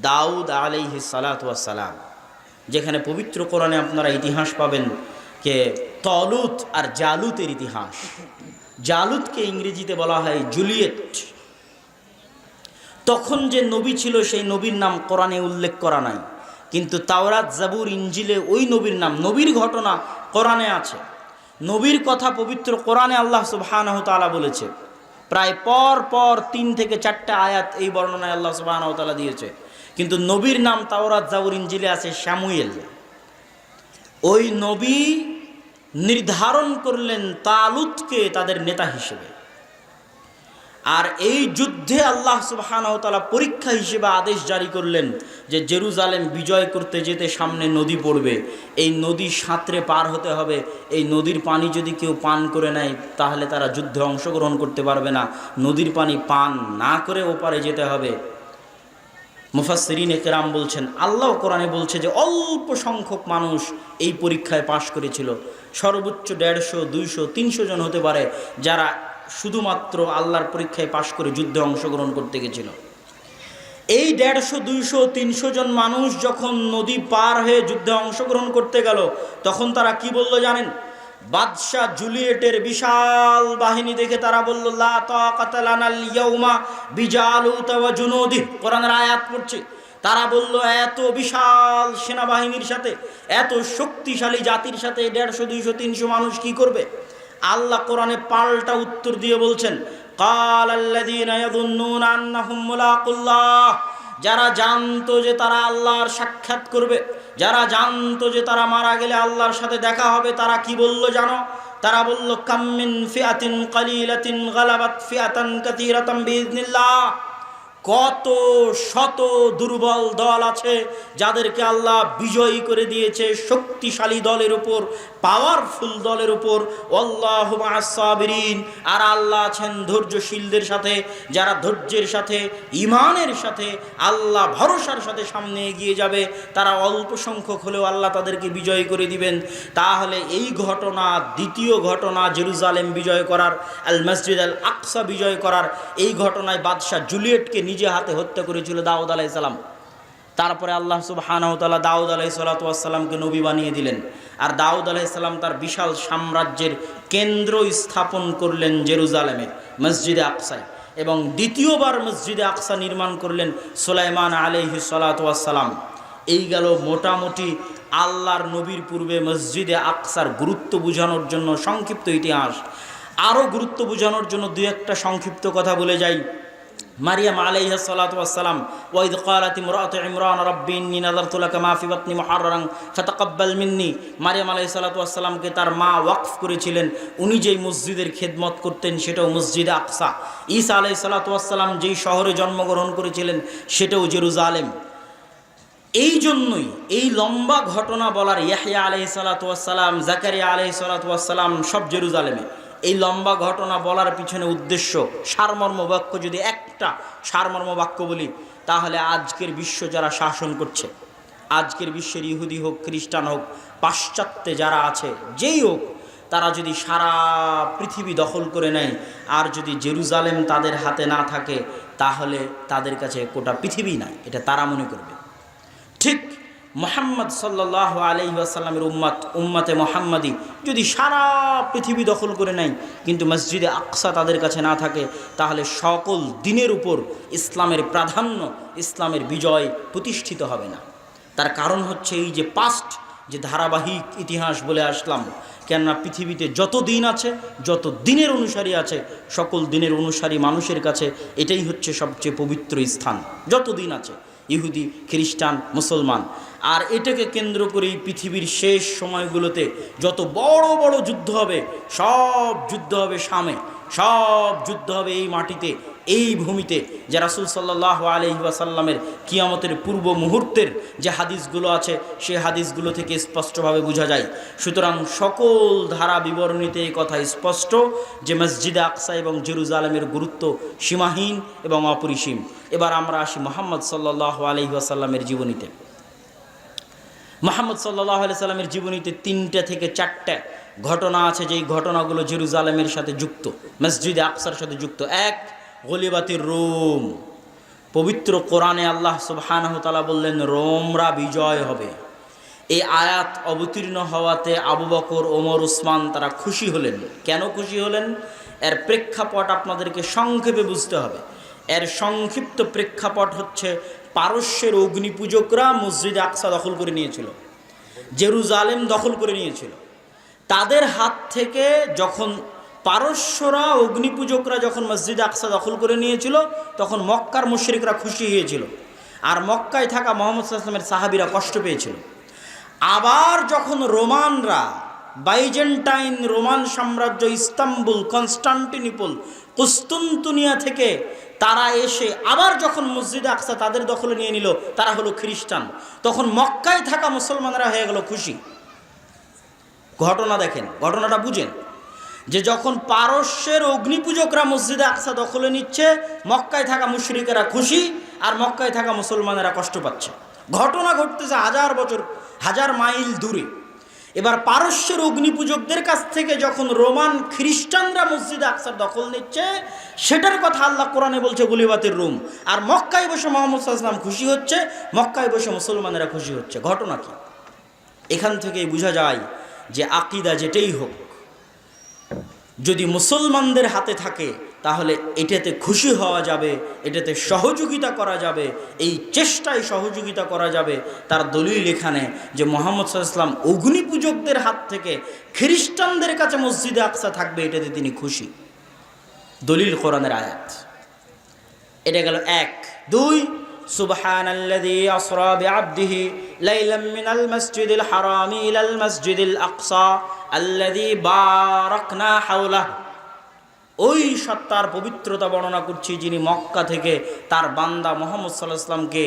S1: দাউদ আলাইহিস সালাতু ওয়াস সালাম। যেখানে পবিত্র কোরআনে আপনারা ইতিহাস পাবেন কে তলুত আর জালুতের ইতিহাস। জালুতকে ইংরেজিতে বলা হয় জুলিয়েট। তখন যে নবী ছিল সেই নবীর নাম কোরআনে উল্লেখ করা নাই, কিন্তু তাওরাত, জাবুর, ইনজিলে ওই নবীর নাম, নবীর ঘটনা কোরআনে আছে। নবীর কথা পবিত্র কোরআনে আল্লাহ সুবহানাহু ওয়া তাআলা বলেছে। প্রায় পর পর 3 থেকে 4টা আয়াত এই বর্ণনায় আল্লাহ সুবহানাহু ওয়া তাআলা দিয়েছে। কিন্তু নবীর নাম তাওরাত, জাবুর, ইনজিলে আছে শামুয়েল। ওই নবী নির্ধারণ করলেন তালুতকে তাদের নেতা হিসেবে। আর এই যুদ্ধে আল্লাহ সুবহানাহু ওয়া তাআলা পরীক্ষা হিসেবে আদেশ জারি করলেন যে জেরুজালেম বিজয় করতে যেতে সামনে নদী পড়বে, এই নদী সাঁতরে পার হতে হবে। এই নদীর পানি যদি কেউ পান করে নেয় তাহলে তারা যুদ্ধে অংশগ্রহণ করতে পারবে না। নদীর পানি পান না করে ওপারে যেতে হবে। মুফাসসিরিনে কেরাম বলছেন, আল্লাহ কোরআনে বলছে যে অল্প সংখ্যক মানুষ এই পরীক্ষায় পাশ করেছিল। সর্বোচ্চ 150, 200, 300 জন হতে পারে যারা শুধুমাত্র আল্লাহর পরীক্ষায় পাশ করে যুদ্ধে অংশগ্রহণ করতে গেছিল। এই 150, 200, 300 জন মানুষ যখন নদী পার হয়ে যুদ্ধে অংশগ্রহণ করতে গেল, তখন তারা কি বলল জানেন? বাদশাহ জুলিয়েটের বিশাল বাহিনী দেখে তারা বলল, লা তাকাতা লানাল ইয়াউমা বিজালুত ওয়া জুনুদিহি। কোরআনের আয়াত পড়ছে। তারা বলল, এত বিশাল সেনাবাহিনীর সাথে, এত শক্তিশালী জাতির সাথে 150, 200, 300 মানুষ কি করবে? আল্লাহ কোরআনে পাল্টা উত্তর দিয়ে বলছেন, কালাল্লাযীনা ইয়াযুন্নুনা আন্নাহুম মুলাকুল্লাহ। যারা জানতো যে তারা আল্লাহর সাক্ষাৎ করবে, যারা জানতো যে তারা মারা গেলে আল্লাহর সাথে দেখা হবে, তারা কি বলল জানো? তারা বলল, কাম মিন ফিআতিন কালিলাতিন গালাবাত ফিআতান কাসীরাতান বিইذنিল্লাহ। কত শত দুর্বল দল আছে যাদেরকে আল্লাহ বিজয়ী করে দিয়েছে শক্তিশালী দলের উপর, পাওয়ারফুল দলের উপর। আল্লাহু মা'আস সাবিরিন। আর আল্লাহ আছেন ধৈর্যশীলদের সাথে, যারা ধৈর্যের সাথে, ঈমানের সাথে, আল্লাহ ভরসার সাথে সামনে এগিয়ে যাবে, তারা অল্প সংখ্যক হলেও আল্লাহ তাদেরকে বিজয়ী করে দিবেন। তাহলে এই ঘটনা, দ্বিতীয় ঘটনা জেরুজালেম বিজয় করার, আল মসজিদ আল আকসা বিজয় করার, এই ঘটনায় বাদশাহ জুলিয়েটকে নিজে হাতে হত্যা করেছিল দাউদ আলাইহিস সালাম। তারপরে আল্লাহ সুবহানাহু ওয়া তাআলা দাউদ আলাইহিস সালামকে নবী বানিয়ে দিলেন। আর দাউদ আলাইহিস সালাম তার বিশাল সাম্রাজ্যের কেন্দ্র স্থাপন করলেন জেরুজালেমে মসজিদে আকসায়। এবং দ্বিতীয়বার মসজিদে আকসা নির্মাণ করলেন সুলাইমান আলাইহিস সালাম। এই গেল মোটামুটি আল্লাহর নবীর পূর্বে মসজিদে আকসার গুরুত্ব বোঝানোর জন্য সংক্ষিপ্ত ইতিহাস। আরও গুরুত্ব বোঝানোর জন্য 2-1টা সংক্ষিপ্ত কথা বলে যাই। মারিয়াম আলাইহিস সালাতু ওয়াস সালাম, ওয়াইদ ক্বালাত ইমরাতু ইমরান রাব্বি ইন্নী নাযারতু লাকা মা ফি বাতনি মুহাররারান ফাতাকাব্বাল মিন্নি। মারিয়াম আলাইহিস সালাতু ওয়াস সালামকে তার মা ওয়াকফ করেছিলেন। উনি যেই মসজিদের খেদমত করতেন সেটাও মসজিদে আকসা। ঈসা আলাইহিস সালাতু ওয়াস সালাম যেই শহরে জন্মগ্রহণ করেছিলেন সেটাও জেরুজালেম। এই জন্যই এই লম্বা ঘটনা বলার, ইয়াহইয়া আলাইহিস সালাতু ওয়াস সালাম, জাকারিয়া আলাইহিস সালাতু ওয়াস সালাম সব জেরুজালেমে। এই লম্বা ঘটনা বলার পিছনে উদ্দেশ্য, সারমর্ম বাক্য যদি একটা সারমর্ম বাক্য বলি, তাহলে আজকের বিশ্ব যারা শাসন করছে, আজকের বিশ্বের ইহুদি হোক, খ্রিস্টান হোক, পাশ্চাত্যে যারা আছে, যেই হোক, তারা যদি সারা পৃথিবী দখল করে নেয় আর যদি জেরুজালেম তাদের হাতে না থাকে, তাহলে তাদের কাছে গোটা পৃথিবী নাই, এটা তারা মনে করবে। ঠিক মুহাম্মদ সাল্লাল্লাহু আলাইহি ওয়াসাল্লামের উম্মতে মুহাম্মাদি যদি সারা পৃথিবী দখল করে নেয় কিন্তু মসজিদে আকসা তাদের কাছে না থাকে, তাহলে সকল দিনের উপর ইসলামের প্রাধান্য, ইসলামের বিজয় প্রতিষ্ঠিত হবে না। তার কারণ হচ্ছে এই যে পাস্ট, যে ধারাবাহিক ইতিহাস বলে আসলাম, কেননা পৃথিবীতে যত দিন আছে, যত দিনের অনুসারী আছে, সকল দিনের অনুসারী মানুষের কাছে এটাই হচ্ছে সবচেয়ে পবিত্র স্থান। যত দিন আছে, ইহুদি, খ্রিস্টান, মুসলমান। আর এটাকে কেন্দ্র করেই পৃথিবীর শেষ সময়গুলোতে যত বড় বড় যুদ্ধ হবে, সব যুদ্ধ হবে শামে, সব যুদ্ধ হবে এই মাটিতে, এই ভূমিতে। যে রাসূল সাল্লাল্লাহু আলাইহি ওয়াসাল্লামের কিয়ামতের পূর্ব মুহূর্তের যে হাদিসগুলো আছে, সেই হাদিসগুলো থেকে স্পষ্টভাবে বোঝা যায়। সুতরাং সকল ধারা বিবরণীতে এই কথা স্পষ্ট যে মসজিদে আকসা এবং জেরুজালেমের গুরুত্ব সীমাহীন এবং অপরিসীম। এবার আমরা আসি মুহাম্মদ সাল্লাল্লাহু আলাইহি ওয়াসাল্লামের জীবনীতে। মুহাম্মদ সাল্লাল্লাহু আলাইহি ওয়াসাল্লামের জীবনীতে 3টে থেকে 4টে ঘটনা আছে, যেই ঘটনাগুলো জেরুজালেমের সাথে যুক্ত, মসজিদে আকসার সাথে যুক্ত। এক, গলিবাতির রোম। পবিত্র কোরআনে আল্লাহ সুবহানাহু ওয়া তাআলা বললেন রোমরা বিজয় হবে। এই আয়াত অবতীর্ণ হওয়াতে আবু বকর, ওমর, উসমান তারা খুশি হলেন। কেন খুশি হলেন? এর প্রেক্ষাপট আপনাদেরকে সংক্ষেপে বুঝতে হবে। এর সংক্ষিপ্ত প্রেক্ষাপট হচ্ছে পারস্যের অগ্নিপূজকরা মসজিদে আকসা দখল করে নিয়েছিল, জেরুজালেম দখল করে নিয়েছিল। তাদের হাত থেকে যখন পারস্যরা, অগ্নিপূজকরা যখন মসজিদে আকসা দখল করে নিয়েছিল, তখন মক্কার মুশরিকরা খুশি হয়েছিল, আর মক্কায় থাকা মুহাম্মদ সাল্লাল্লাহু আলাইহি ওয়াসাল্লামের সাহাবীরা কষ্ট পেয়েছিল। আবার যখন রোমানরা, বাইজেন্টাইন রোমান সাম্রাজ্য, ইস্তাম্বুল, কনস্টান্টিনোপল, কুস্তুনতুনিয়া থেকে তারা এসে আবার যখন মসজিদে আকসা তাদের দখলে নিয়ে নিল, তারা হলো খ্রিস্টান, তখন মক্কায় থাকা মুসলমানরা হয়ে গেল খুশি। ঘটনা দেখেন, ঘটনাটা বুঝেন, যে যখন পারস্যের অগ্নিপূজকরা মসজিদে আকসা দখলে নিচ্ছে, মক্কায় থাকা মুশরিকেরা খুশি, আর মক্কায় থাকা মুসলমানেরা কষ্ট পাচ্ছে। ঘটনা ঘটতেছে 1000 বছর, 1000 মাইল দূরে। এবার পারস্যের অগ্নিপূজকদের কাছ থেকে যখন রোমান খ্রিস্টানরা মসজিদে আকসার দখল নিচ্ছে, সেটার কথা আল্লাহ কোরআনে বলছে গলিবাতের রোম। আর মক্কায় বসে মুহাম্মদ সাল্লাল্লাহু আলাইহি ওয়াসাল্লাম খুশি হচ্ছে, মক্কায় বসে মুসলমানেরা খুশি হচ্ছে। ঘটনা কি? এখান থেকেই বোঝা যায় যে আকীদা যেটাই হোক, যদি মুসলমানদের হাতে থাকে তাহলে এটাতে খুশি হওয়া যাবে, এটাতে সহযোগিতা করা যাবে, এই চেষ্টায় সহযোগিতা করা যাবে। তার দলিল এখানে যে মুহাম্মদ সাল্লাল্লাহু আলাইহি ওয়াসাল্লাম অগ্নিপূজকদের হাত থেকে খ্রিস্টানদের কাছে মসজিদে আকসা থাকবে, এটাতে তিনি খুশি। দলিল কোরআনের আয়াত। এটা গেল এক। দুই, সুবহানাল্লাযী আসরা বিআবদিহি লাইলাম মিনাল মাসজিদিল হারামি ইলাল মাসজিদিল আকসা আল্লাযী বারাকনা হাওলাহু। ওই সত্তার পবিত্রতা বর্ণনা করছি যিনি মক্কা থেকে তার বান্দা মুহাম্মদ সাল্লাল্লাহু আলাইহি ওয়াসাল্লামকে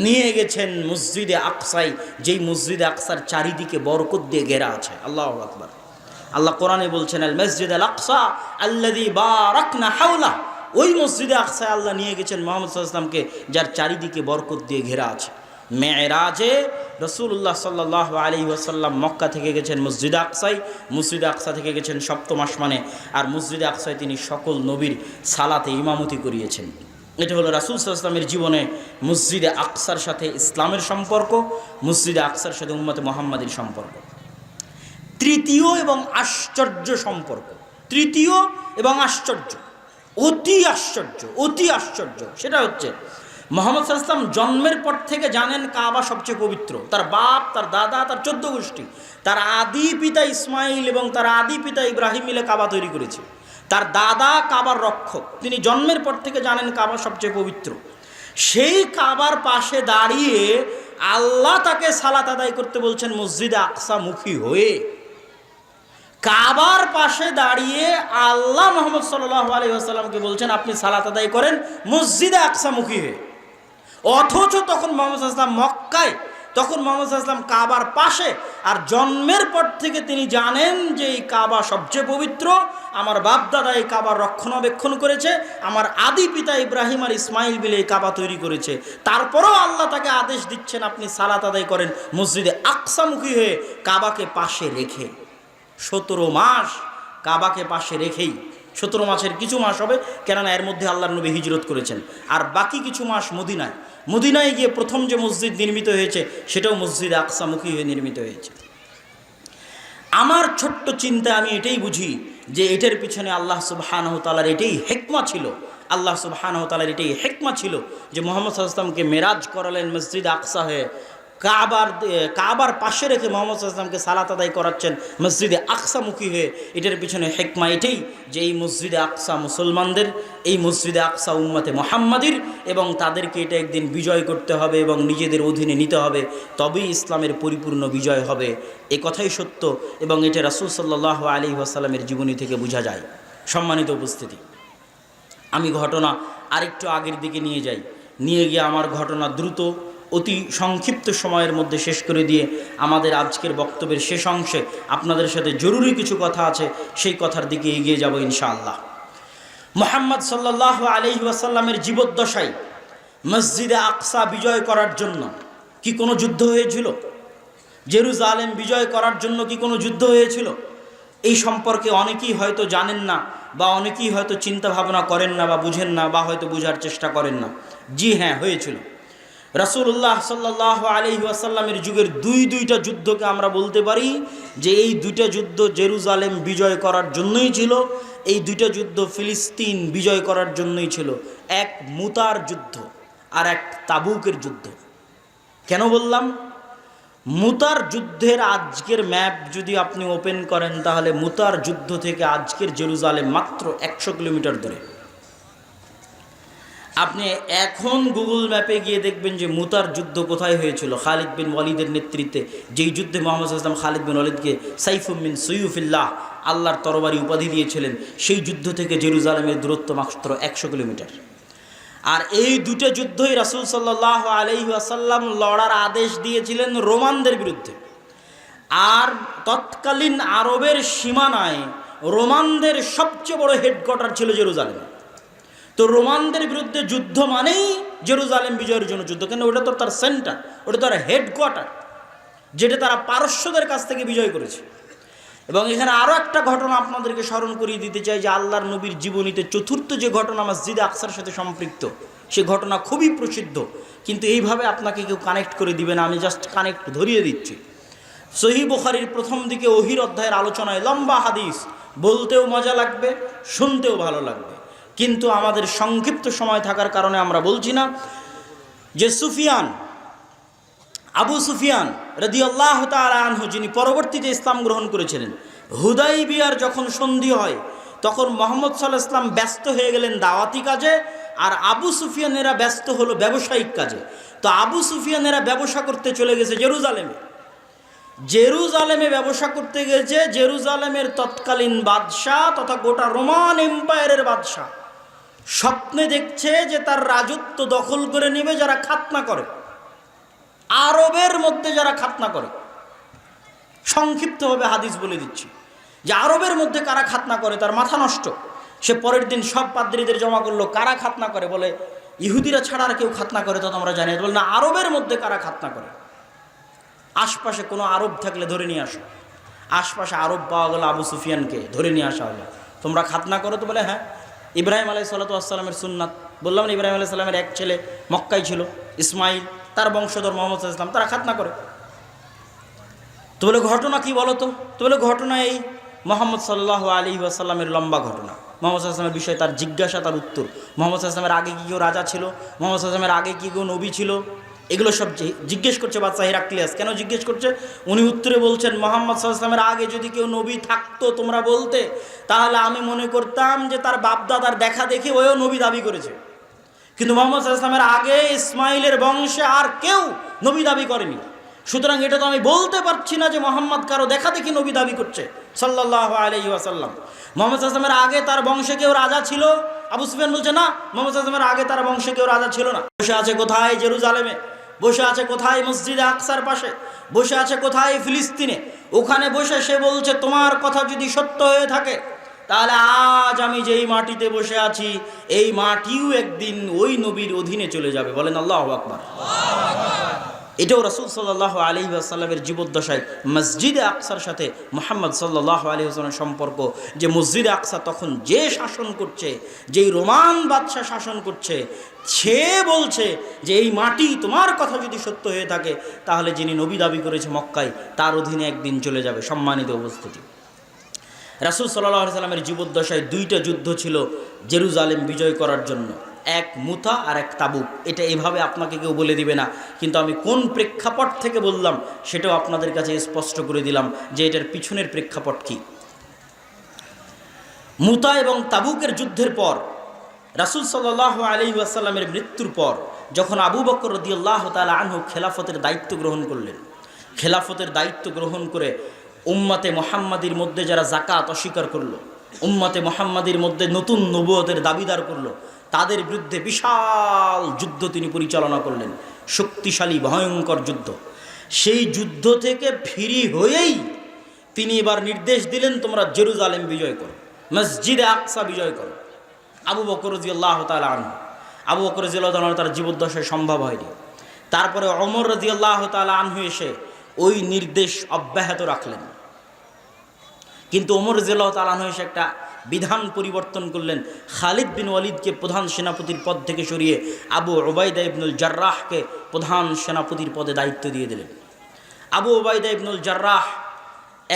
S1: নিয়ে গেছেন মসজিদে আকসায়, যেই মসজিদে আকসার চারিদিকে বরকত দিয়ে ঘেরা আছে। আল্লাহু আকবার। আল্লাহ কোরআনে বলছেন আল মাসজিদুল আকসা আল্লাযী বারাকনা হাওলাহু। ওই মসজিদে আকসায় আল্লাহ নিয়ে গেছেন মুহাম্মদ সাল্লাল্লাহু আলাইহি ওয়াসাল্লামকে, যার চারিদিকে বরকত দিয়ে ঘেরা আছে। মেরাজে রাসূলুল্লাহ সাল্লাল্লাহু আলাইহি ওয়াসাল্লাম মক্কা থেকে গেছেন মসজিদে আকসায়, মসজিদে আকসা থেকে গেছেন সপ্তম আসমানে, আর মসজিদে আকসায় তিনি সকল নবীর সালাতে ইমামতি করিয়েছেন। এটা হলো রাসূল সাল্লাল্লাহু আলাইহি ওয়াসাল্লামের জীবনে মসজিদে আকসার সাথে ইসলামের সম্পর্ক, মসজিদে আকসার সাথে উম্মতে মুহাম্মাদীর সম্পর্ক। তৃতীয় এবং আশ্চর্য সম্পর্ক, তৃতীয় এবং আশ্চর্য, অতি আশ্চর্য, অতি আশ্চর্য, সেটা হচ্ছে মুহাম্মদ সাল্লাল্লাহু আলাইহি ওয়াসাল্লাম জন্মের পর থেকে জানেন কাবা সবচেয়ে পবিত্র। তার বাপ, তার দাদা, তার 14 গোষ্ঠী, তার আদি পিতা ইসমাইল এবং তার আদি পিতা ইব্রাহিম মিলে কাবা তৈরি করেছে। তার দাদা কাবার রক্ষক, তিনি জন্মের পর থেকে জানেন কাবা সবচেয়ে পবিত্র। সেই কাবার পাশে দাঁড়িয়ে আল্লাহ তাকে সালাত আদায় করতে বলছেন মসজিদে আকসা মুখী হয়ে। কাবার পাশে দাঁড়িয়ে আল্লাহ মুহাম্মদ সাল্লাল্লাহু আলাইহি ওয়াসাল্লামকে বলছেন আপনি সালাত আদায় করেন মসজিদে আকসা মুখী হয়ে। অথচ তখন মুহাম্মদ সাল্লাল্লাহু আলাইহি ওয়াসাল্লাম মক্কায়, তখন মুহাম্মদ সাল্লাল্লাহু আলাইহি ওয়াসাল্লাম কাবার পাশে। আর জন্মের পর থেকে তিনি জানেন যে এই কাবা সবচেয়ে পবিত্র, আমার বাপ দাদা এই কাবার রক্ষণাবেক্ষণ করেছে, আমার আদি পিতা ইব্রাহিম আর ইসমাইল মিলে এই কাবা তৈরি করেছে। তারপরেও আল্লাহ তাকে আদেশ দিচ্ছেন আপনি সালাত আদায় করেন মসজিদে আকসামুখী হয়ে, কাবাকে পাশে রেখে। 17 মাস কাবাকে পাশে রেখেই, 17 মাসের কিছু মাস হবে, কেননা এর মধ্যে আল্লাহর নবী হিজরত করেছেন, আর বাকি কিছু মাস মদিনায় গিয়ে প্রথম যে মসজিদ নির্মিত হয়েছে সেটাও মসজিদে আকসামুখী হয়ে নির্মিত হয়েছে। আমার ছোট্ট চিন্তায় আমি এটাই বুঝি যে এটার পিছনে আল্লাহ সুবহানাহু তাআলার এটাই হিকমা ছিল, আল্লাহ সুবহানাহু তাআলার এটাই হিকমা ছিল যে মুহাম্মদ সাল্লাল্লাহু আলাইহি ওয়াসাল্লামকে মেরাজ করালেন মসজিদ আকসা হয়ে, কাবার পাশে রেখে মুহাম্মদ সাল্লাল্লাহু আলাইহি ওয়াসাল্লামকে সালাত আদায় করাচ্ছেন মসজিদে আকসামুখী হয়ে। এটার পিছনে হিকমা এটাই যে এই মসজিদে আকসা মুসলমানদের, এই মসজিদে আকসা উম্মতে মুহাম্মাদির, এবং তাদেরকে এটা একদিন বিজয় করতে হবে এবং নিজেদের অধীনে নিতে হবে, তবেই ইসলামের পরিপূর্ণ বিজয় হবে। এ কথাই সত্য, এবং এটা রাসূল সাল্লাল্লাহু আলাইহি ওয়াসাল্লামের জীবনী থেকে বোঝা যায়। সম্মানিত উপস্থিতি, আমি ঘটনা আরেকটু আগের দিকে নিয়ে গিয়ে আমার ঘটনা দ্রুত অতি সংক্ষিপ্ত সময়ের মধ্যে শেষ করে দিয়ে আমাদের আজকের বক্তব্যের শেষ অংশে আপনাদের সাথে জরুরি কিছু কথা আছে, সেই কথার দিকে এগিয়ে যাব ইনশাআল্লাহ। মুহাম্মদ সাল্লাল্লাহু আলাইহি ওয়াসাল্লামের জীবদ্দশায় মসজিদে আকসা বিজয় করার জন্য কি কোনো যুদ্ধ হয়েছিল? জেরুজালেম বিজয় করার জন্য কি কোনো যুদ্ধ হয়েছিল? এই সম্পর্কে অনেকেই হয়তো জানেন না, বা অনেকেই হয়তো চিন্তা ভাবনা করেন না, বা বুঝেন না, বা হয়তো বোঝার চেষ্টা করেন না। জি হ্যাঁ, হয়েছিল। রাসূলুল্লাহ সাল্লাল্লাহু আলাইহি ওয়াসাল্লামের যুগের দুইটা যুদ্ধকে আমরা বলতে পারি যে এই দুইটা যুদ্ধ জেরুজালেম বিজয় করার জন্যই ছিল, এই দুইটা যুদ্ধ ফিলিস্তিন বিজয় করার জন্যই ছিল। এক মুতার যুদ্ধ আর এক তাবুকের যুদ্ধ। কেন বললাম? মুতার যুদ্ধের আজকের ম্যাপ যদি আপনি ওপেন করেন তাহলে মুতার যুদ্ধ থেকে আজকের জেরুজালেম মাত্র 100 কিলোমিটার দূরে। আপনি এখন গুগল ম্যাপে গিয়ে দেখবেন যে মুতার যুদ্ধ কোথায় হয়েছিল। খালিদ বিন ওয়ালিদের নেতৃত্বে, যেই যুদ্ধে মুহাম্মদ সাল্লাল্লাহু আলাইহি ওয়াসাল্লাম খালিদ বিন ওয়ালিদকে সাইফুম মিন সুয়ুফিল্লাহ, আল্লাহর তরবারি উপাধি দিয়েছিলেন, সেই যুদ্ধ থেকে জেরুজালেমের দূরত্ব মাত্র 100 কিলোমিটার। আর এই দুটো যুদ্ধই রাসূল সাল্লাল্লাহু আলাইহি ওয়াসাল্লাম লড়ার আদেশ দিয়েছিলেন রোমানদের বিরুদ্ধে। আর তৎকালীন আরবের সীমানায় রোমানদের সবচেয়ে বড় হেডকোয়ার্টার ছিল জেরুজালেম। তো রোমানদের বিরুদ্ধে যুদ্ধ মানেই জেরুজালেম বিজয়ের জন্য যুদ্ধ, কেন ওটা তো তার সেন্টার, ওটা তার হেডকোয়ার্টার, যেটা তারা পারস্যদের কাছ থেকে বিজয় করেছে। এবং এখানে আরও একটা ঘটনা আপনাদেরকে স্মরণ করিয়ে দিতে চাই যে আল্লাহর নবীর জীবনীতে চতুর্থ যে ঘটনা মসজিদে আকসার সাথে সম্পৃক্ত, সে ঘটনা খুবই প্রসিদ্ধ, কিন্তু এইভাবে আপনাকে কেউ কানেক্ট করে দিবে না, আমি জাস্ট কানেক্ট ধরিয়ে দিচ্ছি। সহিহ বুখারীর প্রথম দিকে ওহীর অধ্যায়ের আলোচনায় লম্বা হাদিস, বলতেও মজা লাগবে, শুনতেও ভালো লাগবে, কিন্তু আমাদের সংক্ষিপ্ত সময় থাকার কারণে আমরা বলছি না। যে আবু সুফিয়ান রাদিয়াল্লাহু তাআলা আনহু, যিনি পরবর্তীতে ইসলাম গ্রহণ করেছিলেন, হুদাইবিয়ার যখন সন্ধি হয় তখন মুহাম্মদ সাল্লাল্লাহু আলাইহি ওয়াসাল্লাম ব্যস্ত হয়ে গেলেন দাওয়াতি কাজে, আর আবু সুফিয়ানেরা ব্যস্ত হলো ব্যবসায়িক কাজে। তো আবু সুফিয়ানেরা ব্যবসা করতে চলে গেছে জেরুজালেমে ব্যবসা করতে গেছে। জেরুজালেমের তৎকালীন বাদশাহ তথা গোটা রোমান এম্পায়ারের বাদশাহ স্বপ্নে দেখছে যে তার রাজত্ব দখল করে নেবে যারা খাতনা করে, আরবের মধ্যে যারা খাতনা করে। সংক্ষিপ্তভাবে হাদিস বলে দিচ্ছি যে আরবের মধ্যে কারা খাতনা করে, তার মাথা নষ্ট। সে পরের দিন সব পাদ্রীদের জমা করলো, কারা খাতনা করে, বলে ইহুদিরা ছাড়া আর কেউ খাতনা করে তো তোমরা জানি? বলে না, আরবের মধ্যে কারা খাতনা করে, আশপাশে কোনো আরব থাকলে ধরে নিয়ে আসো। আশপাশে আরব পাওয়া গেল, আবু সুফিয়ানকে ধরে নিয়ে আসা হলো। তোমরা খাতনা করো তো? বলে হ্যাঁ। ইব্রাহিম আলাইহিস সালাতু ওয়াস সালামের সুন্নাত, বললাম না ইব্রাহিম আলাইহিস সালামের এক ছেলে মক্কায় ছিল, ইসমাইল, তার বংশধর মুহাম্মদ সাল্লাল্লাহু আলাইহি ওয়াসাল্লাম, তারা খাতনা করে। তো বলে ঘটনা কি বলো তো? বলে ঘটনা এই মুহাম্মদ সাল্লাল্লাহু আলাইহি ওয়াসাল্লামের লম্বা ঘটনা। মুহাম্মদ সাল্লাল্লাহু আলাইহি ওয়াসাল্লামের বিষয়ে তার জিজ্ঞাসা, তার উত্তর। মুহাম্মদ সাল্লাল্লাহু আলাইহি ওয়াসাল্লামের আগে কি কেউ রাজা ছিল? মুহাম্মদ সাল্লাল্লাহু আলাইহি ওয়াসাল্লামের আগে কি কেউ নবী ছিল? এগুলো সব জিজ্ঞেস করছে বাদশা হিরাক্লিয়াস। কেন জিজ্ঞেস করছে? উনি উত্তরে বলছেন, মুহাম্মদ সাল্লাল্লাহু আলাইহি ওয়াসাল্লামের আগে যদি কেউ নবী থাকতো তোমরা বলতে, তাহলে আমি মনে করতাম যে তার বাপদাদার দেখা দেখে ওও নবী দাবি করেছে। কিন্তু মুহাম্মদ সাল্লাল্লাহু আলাইহি ওয়াসাল্লামের আগে ইসমাইলের বংশে আর কেউ নবী দাবি করেনি। সুতরাং এটা তো আমি বলতে পারছি না যে মোহাম্মদ কারো দেখা দেখি নবী দাবি করছে সাল্লাল্লাহু আলাইহি ওয়াসাল্লাম। মুহাম্মদ সাল্লাল্লাহু আলাইহি ওয়াসাল্লামের আগে তার বংশে কেউ রাজা ছিল? আবু সুফিয়ান বলছে না, মুহাম্মদ সাল্লাল্লাহু আলাইহি ওয়াসাল্লামের আগে তার বংশে কেউ রাজা ছিল না। বসে আছে কোথায়? জেরুজালেমে। বসে আছে কোথায়? মসজিদে আকসার পাশে। বসে আছে কোথায়? ফিলিস্তিনে। ওখানে বসে সে বলছে, তোমার কথা যদি সত্য হয়ে থাকে তাহলে আজ আমি যেই মাটিতে বসে আছি এই মাটিও একদিন ওই নবীর অধীনে চলে যাবে। বলেন আল্লাহু আকবার। এটাও রাসূল সাল্লাল্লাহু আলাইহি ওয়াসাল্লামের জীবদ্দশায় মসজিদে আকসার সাথে মুহাম্মদ সাল্লাল্লাহু আলাইহি ওয়াসাল্লামের সম্পর্ক, যে মসজিদে আকসা তখন যে শাসন করছে, যেই রোমান বাদশাহ শাসন করছে, সে বলছে যে এই মাটি তোমার কথা যদি সত্য হয়ে থাকে তাহলে যিনি নবী দাবি করেছে মক্কায় তার অধীনে একদিন চলে যাবে। সম্মানিত উপস্থিতি, রাসূল সাল্লাল্লাহু আলাইহি ওয়াসাল্লামের জীবদ্দশায় দুইটা যুদ্ধ ছিল জেরুজালেম বিজয় করার জন্য, এক মুতা আর এক তাবুক। এটা এভাবে আপনাকে কেউ বলে দিবে না, কিন্তু আমি কোন প্রেক্ষাপট থেকে বললাম সেটাও আপনাদের কাছে স্পষ্ট করে দিলাম যে এটার পিছনের প্রেক্ষাপট কি। মুতা এবং তাবুকের যুদ্ধের পর রাসূল সাল্লাল্লাহু আলাইহি ওয়াসাল্লামের মৃত্যুর পর যখন আবু বকর রাদিয়াল্লাহু তাআলা আনহু খেলাফতের দায়িত্ব গ্রহণ করলেন, খেলাফতের দায়িত্ব গ্রহণ করে উম্মতে মুহাম্মাদির মধ্যে যারা যাকাত অস্বীকার করলো, উম্মতে মুহাম্মাদির মধ্যে নতুন নবুয়তের দাবিদার করলো, তাদের বিরুদ্ধে বিশাল যুদ্ধ তিনি পরিচালনা করলেন, শক্তিশালী ভয়ঙ্কর যুদ্ধ। সেই যুদ্ধ থেকে ফিরি হয়েই তিনি এবার নির্দেশ দিলেন, তোমরা জেরুজালেম বিজয় করো, মসজিদে আকসা বিজয় করো। আবু বকর রাদিয়াল্লাহু তাআলা আনহু, আবু বকর রাদিয়াল্লাহু তাআলা আনহু তার জীবদ্দশায় সম্ভব হয়নি। তারপরে ওমর রাদিয়াল্লাহু তাআলা আনহু এসে ওই নির্দেশ অব্যাহত রাখলেন। কিন্তু ওমর রাদিয়াল্লাহু তাআলা আনহু এসে একটা বিধান পরিবর্তন করলেন। খালিদ বিন ওয়ালিদকে প্রধান সেনাপতির পদ থেকে সরিয়ে আবু উবাইদা ইবনুল জাররাহকে প্রধান সেনাপতির পদে দায়িত্ব দিয়ে দিলেন। আবু উবাইদা ইবনুল জাররাহ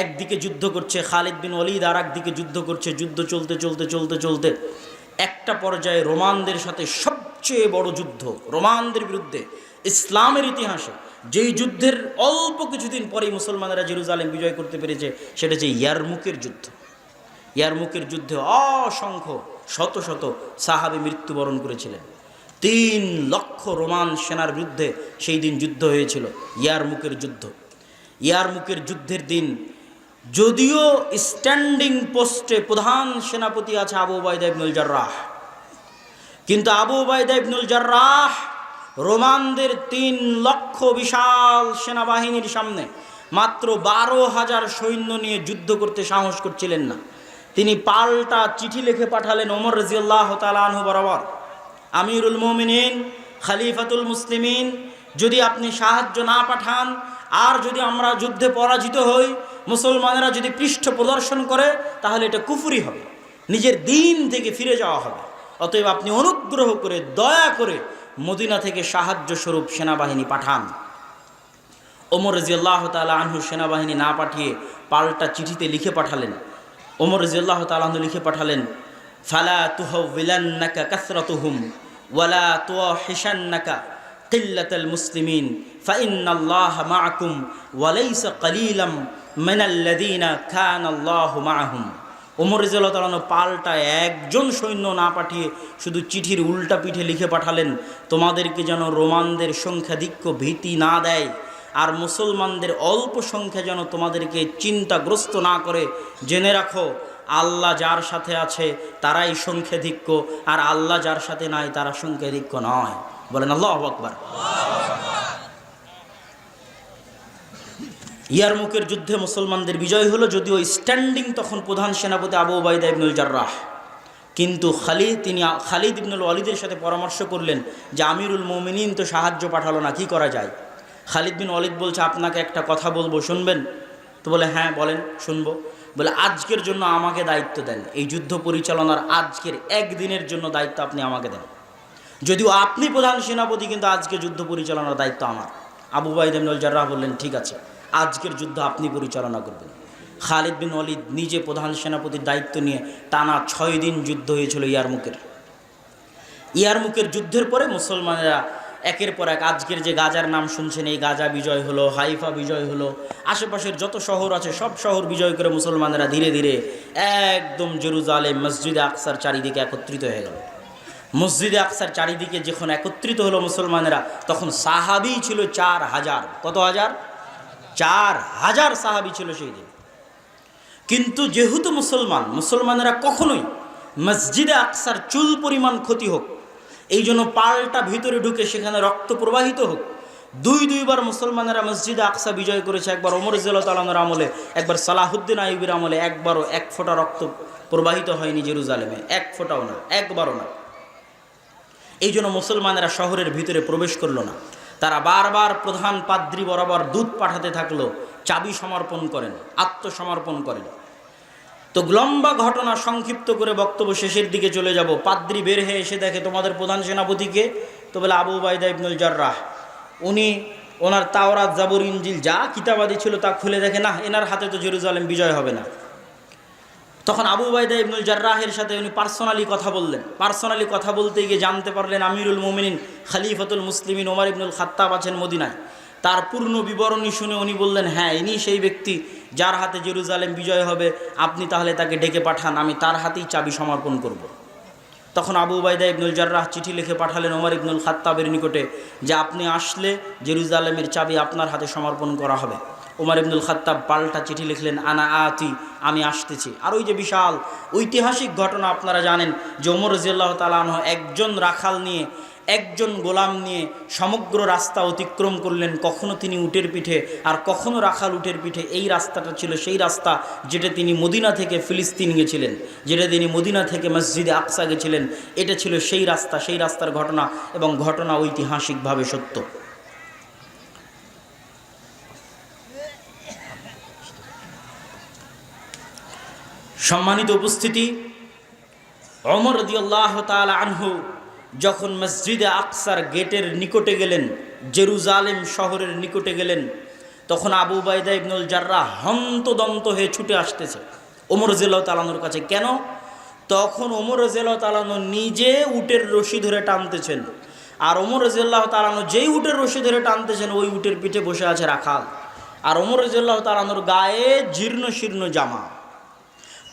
S1: একদিকে যুদ্ধ করছে, খালিদ বিন ওয়ালিদ আর একদিকে যুদ্ধ করছে। যুদ্ধ চলতে চলতে চলতে চলতে একটা পর্যায়ে রোমানদের সাথে সবচেয়ে বড় যুদ্ধ, রোমানদের বিরুদ্ধে ইসলামের ইতিহাসে যেই যুদ্ধের অল্প কিছুদিন পরেই মুসলমানেরা জেরুজালেম বিজয় করতে পেরেছে, সেটা হচ্ছে ইয়ারমুকের যুদ্ধ। ইয়ারমুকের যুদ্ধে অসংখ্য শত শত সাহাবী মৃত্যুবরণ করেছিলেন। 3 লক্ষ রোমান সেনার বিরুদ্ধে সেই দিন যুদ্ধ হয়েছিল, ইয়ারমুকের যুদ্ধ। ইয়ারমুকের যুদ্ধের দিন যদিও স্ট্যান্ডিং পোস্টে প্রধান সেনাপতি আছে আবু উবাইদা ইবনুল জাররাহ, কিন্তু আবু উবাইদা ইবনুল জাররাহ রোমানদের 3 লক্ষ বিশাল সেনাবাহিনীর সামনে মাত্র 12,000 সৈন্য নিয়ে যুদ্ধ করতে সাহস করছিলেন না। তিনি পাল্টা চিঠি লিখে পাঠালেন ওমর রাদিয়াল্লাহু তাআলা আনহু বরাবর, আমিরুল মুমিনিন, খলিফাতুল মুসলিমিন, যদি আপনি সাহায্য না পাঠান আর যদি আমরা যুদ্ধে পরাজিত হই, মুসলমানেরা যদি পৃষ্ঠ প্রদর্শন করে, তাহলে এটা কুফরি হবে, নিজের দিন থেকে ফিরে যাওয়া হবে। অতএব আপনি অনুগ্রহ করে দয়া করে মদিনা থেকে সাহায্য স্বরূপ সেনাবাহিনী পাঠান। ওমর রাদিয়াল্লাহু তাআলা আনহু সেনাবাহিনী না পাঠিয়ে পাল্টা চিঠিতে লিখে পাঠালেন। ওমর রাদিয়াল্লাহু তাআলা আনহু লিখে পাঠালেন, ফালা তুহাওবিলান্নাকা কাসরাতুহুম ওয়ালা তুহিশান্নাকা কিল্লাতাল মুসলিমিন ফাইন্নাল্লাহা মাআকুম ওয়া লাইসা কালিলাম মিনাল্লাযীনা কানাল্লাহু মাআহুম। ওমর রাদিয়াল্লাহু তাআলা আনহু পাল্টা একজন সৈন্য না পাঠিয়ে শুধু চিঠির উল্টা পিঠে লিখে পাঠালেন, তোমাদেরকে যেন রোমানদের সংখ্যাধিক্য ভীতি না দেয়, আর মুসলমানদের অল্প সংখ্যা যেন তোমাদেরকে চিন্তাগ্রস্ত না করে। জেনে রাখো, আল্লাহ যার সাথে আছে তারাই সংখ্যাধিক্য, আর আল্লাহ যার সাথে নাই তারা সংখ্যাধিক্য নয়। বলেন আল্লাহু আকবার। ইয়ারমুকের যুদ্ধে মুসলমানদের বিজয় হলো, যদিও স্ট্যান্ডিং তখন প্রধান সেনাপতি আবু উবাইদা ইবনুল জাররাহ। কিন্তু খালিদ ইবনুল ওয়ালিদের সাথে পরামর্শ করলেন যে আমিরুল মুমিনিন তো সাহায্য পাঠালো না, কি করা যায়? খালিদ বিন ওয়ালিদ বলছে, আপনাকে একটা কথা বলবো, শুনবেন? তো বলে, হ্যাঁ বলেন, শুনবো। বলে, আজকের জন্য আমাকে দায়িত্ব দেন, এই যুদ্ধ পরিচালনার আজকের একদিনের জন্য দায়িত্ব আপনি আমাকে দেন। যদিও আপনি প্রধান সেনাপতি, কিন্তু আজকে যুদ্ধ পরিচালনার দায়িত্ব আমার। আবু উবাইদা ইবনুল জাররাহ বললেন, ঠিক আছে, আজকের যুদ্ধ আপনি পরিচালনা করবেন। খালিদ বিন ওয়ালিদ নিজে প্রধান সেনাপতির দায়িত্ব নিয়ে টানা 6 দিন যুদ্ধ হয়েছিল ইয়ারমুকের। ইয়ারমুকের যুদ্ধের পরে মুসলমানেরা একের পর এক আজকের যে গাজার নাম শুনছেন, এই গাজা বিজয় হলো, হাইফা বিজয় হলো, আশেপাশের যত শহর আছে সব শহর বিজয় করে মুসলমানেরা ধীরে ধীরে একদম জেরুজালেম মসজিদে আকসার চারিদিকে একত্রিত হয়ে গেল। মসজিদে আকসার চারিদিকে যখন একত্রিত হলো মুসলমানেরা, তখন সাহাবী ছিল 4000। কত হাজার? 4000 সাহাবী ছিল সেই দিন। কিন্তু যেহেতু মুসলমানেরা কখনোই মসজিদে আকসার চুল পরিমাণ ক্ষতি হোক, এই জন্য পাল্টা ভিতরে ঢুকে সেখানে রক্ত প্রবাহিত হোক, দুইবার মুসলমানেরা মসজিদে আকসা বিজয় করেছে। একবার ওমর রাদিয়াল্লাহু তাআলা আনহুর আমলে, একবার সালাহুদ্দিন আইয়ুবীর আমলে। একবারও এক ফোঁটা রক্ত প্রবাহিত হয়নি জেরুজালেমে, এক ফোঁটাও না, একবারও না। এই জন্য মুসলমানেরা শহরের ভিতরে প্রবেশ করলো না। তারা বারবার প্রধান পাদ্রী বরাবর দূত পাঠাতে থাকলো, চাবি সমর্পণ করেন, আত্মসমর্পণ করেন। তো লম্বা ঘটনা সংক্ষিপ্ত করে বক্তব্য শেষের দিকে চলে যাব। পাদ্রী বের হয়ে এসে দেখে তোমাদের প্রধান সেনাপতিকে, তো বলে আবু উবাইদা ইবনুল জাররাহ। উনি ওনার তাওরাত, জাবুর, ইনজিল যা কিতাবাদি ছিল তা খুলে দেখে, না, এনার হাতে তো জেরুজালেম বিজয় হবে না। তখন আবু উবাইদা ইবনুল জাররাহের সাথে উনি পার্সোনালি কথা বললেন। পার্সোনালি কথা বলতে গিয়ে জানতে পারলেন আমিরুল মুমিনিন খলিফাতুল মুসলিমিন ওমর ইবনুল খাত্তাব আছেন মদিনায়। তার পূর্ণ বিবরণী শুনে উনি বললেন, হ্যাঁ, ইনি সেই ব্যক্তি যার হাতে জেরুজালেম বিজয় হবে, আপনি তাহলে তাকে ডেকে পাঠান, আমি তার হাতেই চাবি সমর্পণ করব। তখন আবু উবাইদা ইবনুল জাররাহ চিঠি লিখে পাঠালেন ওমর ইবনুল খাত্তাবের নিকটে যে আপনি আসলে জেরুজালেমের চাবি আপনার হাতে সমর্পণ করা হবে। ওমর ইবনুল খাত্তাব পাল্টা চিঠি লিখলেন, আনা আতি, আমি আসতেছি। আর ওই যে বিশাল ঐতিহাসিক ঘটনা আপনারা জানেন যে ওমর রাদিয়াল্লাহু তাআলা আনহু একজন রাখাল নিয়ে, একজন গোলাম নিয়ে সমগ্র রাস্তা অতিক্রম করলেন। কখনো তিনি উটের পিঠে আর কখনো রাখাল উটের পিঠে। এই রাস্তাটা ছিল সেই রাস্তা যেটা তিনি মদিনা থেকে ফিলিস্তিন গেছিলেন, যেটা তিনি মদিনা থেকে মসজিদে আকসা গেছিলেন। এটা ছিল সেই রাস্তা, সেই রাস্তার ঘটনা, এবং ঘটনা ঐতিহাসিকভাবে সত্য। সম্মানিত উপস্থিতি, ওমর রাদিয়াল্লাহু তাআলা আনহু যখন মসজিদে আকসার গেটের নিকটে গেলেন, জেরুজালেম শহরের নিকটে গেলেন, তখন আবু উবাইদা ইবনুল জাররাহ হন্তদন্ত হয়ে ছুটে আসতেছে ওমর রাদিয়াল্লাহু তাআলা আনহুর কাছে। কেন? তখন ওমর রাদিয়াল্লাহু তাআলা আনহু নিজে উটের রশি ধরে টানতেছেন, আর ওমর রাদিয়াল্লাহু তাআলা আনহু যেই উটের রশি ধরে টানতেছেন ওই উটের পিঠে বসে আছে রাখাল, আর ওমর রাদিয়াল্লাহু তাআলা আনহুর গায়ে জীর্ণ শীর্ণ জামা।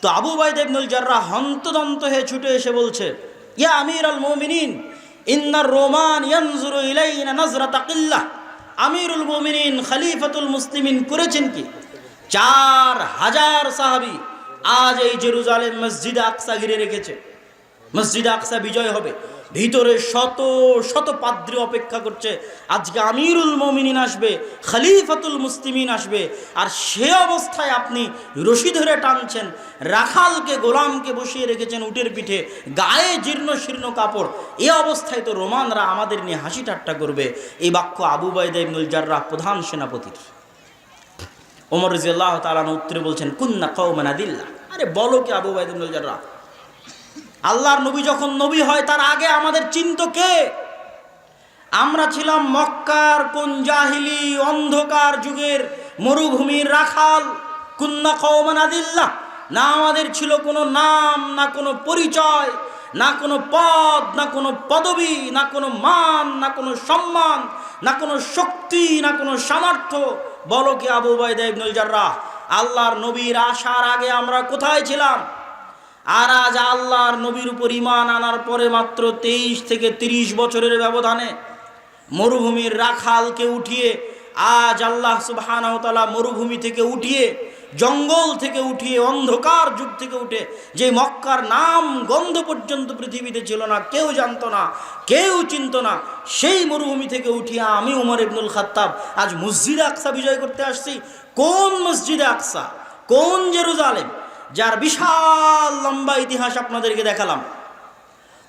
S1: তো আবু উবাইদা ইবনুল জাররাহ হন্তদন্ত হয়ে ছুটে এসে বলছে, ইয়া আমিরুল মুমিনিন, ইন্নার রোমান ইয়ানজুরু ইলাইনা নাজরাতা কিল্লাহ। আমিরুল মুমিনিন খলিফাতুল মুসলিমিন করেছেন কি? 4000 সাহাবী আজ এই জেরুজালেম মসজিদে আকসা ঘিরে রেখেছে। মসজিদে আকসা বিজয় হবে, ভিতরে শত শত পাদ্রী অপেক্ষা করছে। আজকে আমিরুল মুমিনিন আসবে, খলিফাতুল মুসলিমিন আসবে, আর সে অবস্থায় আপনি রশি ধরে টানছেন, রাখালকে, গোলামকে বসিয়ে রেখেছেন উটের পিঠে, গায়ে জীর্ণ শীর্ণ কাপড়। এই অবস্থায় তো রোমানরা আমাদের নিয়ে হাসি ঠাট্টা করবে। এই বাক্য আবু উবাইদা ইবনুল জাররাহ প্রধান সেনাপতির। ওমর রাদিয়াল্লাহু তাআলা উত্তরে বলছেন, কুন্না কওমান আদিল্লাহ। আরে বলো কি আবু উবাইদা ইবনুল জাররাহ, আল্লাহর নবী যখন নবী হয় তার আগে আমাদের চিনত কে? আমরা ছিলাম মক্কার কোন জাহিলি অন্ধকার যুগের মরুভূমির রাখাল। কুন্না কওমান আদিল্লাহ, না আমাদের ছিল কোনো নাম, না কোনো পরিচয়, না কোনো পদ, না কোনো পদবি, না কোনো মান, না কোনো সম্মান, না কোনো শক্তি, না কোনো সামর্থ্য। বলো কি আবু উবাইদা ইবনুল জাররাহ, আল্লাহর নবীর আসার আগে আমরা কোথায় ছিলাম? আর আজ আল্লাহর নবীর উপর ঈমান আনার পরে মাত্র 23 থেকে 30 বছরের ব্যবধানে মরুভূমির রাখালকে উঠিয়ে আজ আল্লাহ সুবহানাহু ওয়া তাআলা মরুভূমি থেকে উঠিয়ে, জঙ্গল থেকে উঠিয়ে, অন্ধকার যুগ থেকে উঠে, যে মক্কার নাম গন্ধ পর্যন্ত পৃথিবীতে ছিল না, কেউ জানতো না, কেউ চিনত না, সেই মরুভূমি থেকে উঠিয়ে আমি ওমর ইবনুল খাত্তাব আজ মসজিদে আকসা বিজয় করতে আসছি। কোন মসজিদে আকসা? কোন জেরুজালেম? যার বিশাল লম্বা ইতিহাস আপনাদেরকে দেখালাম।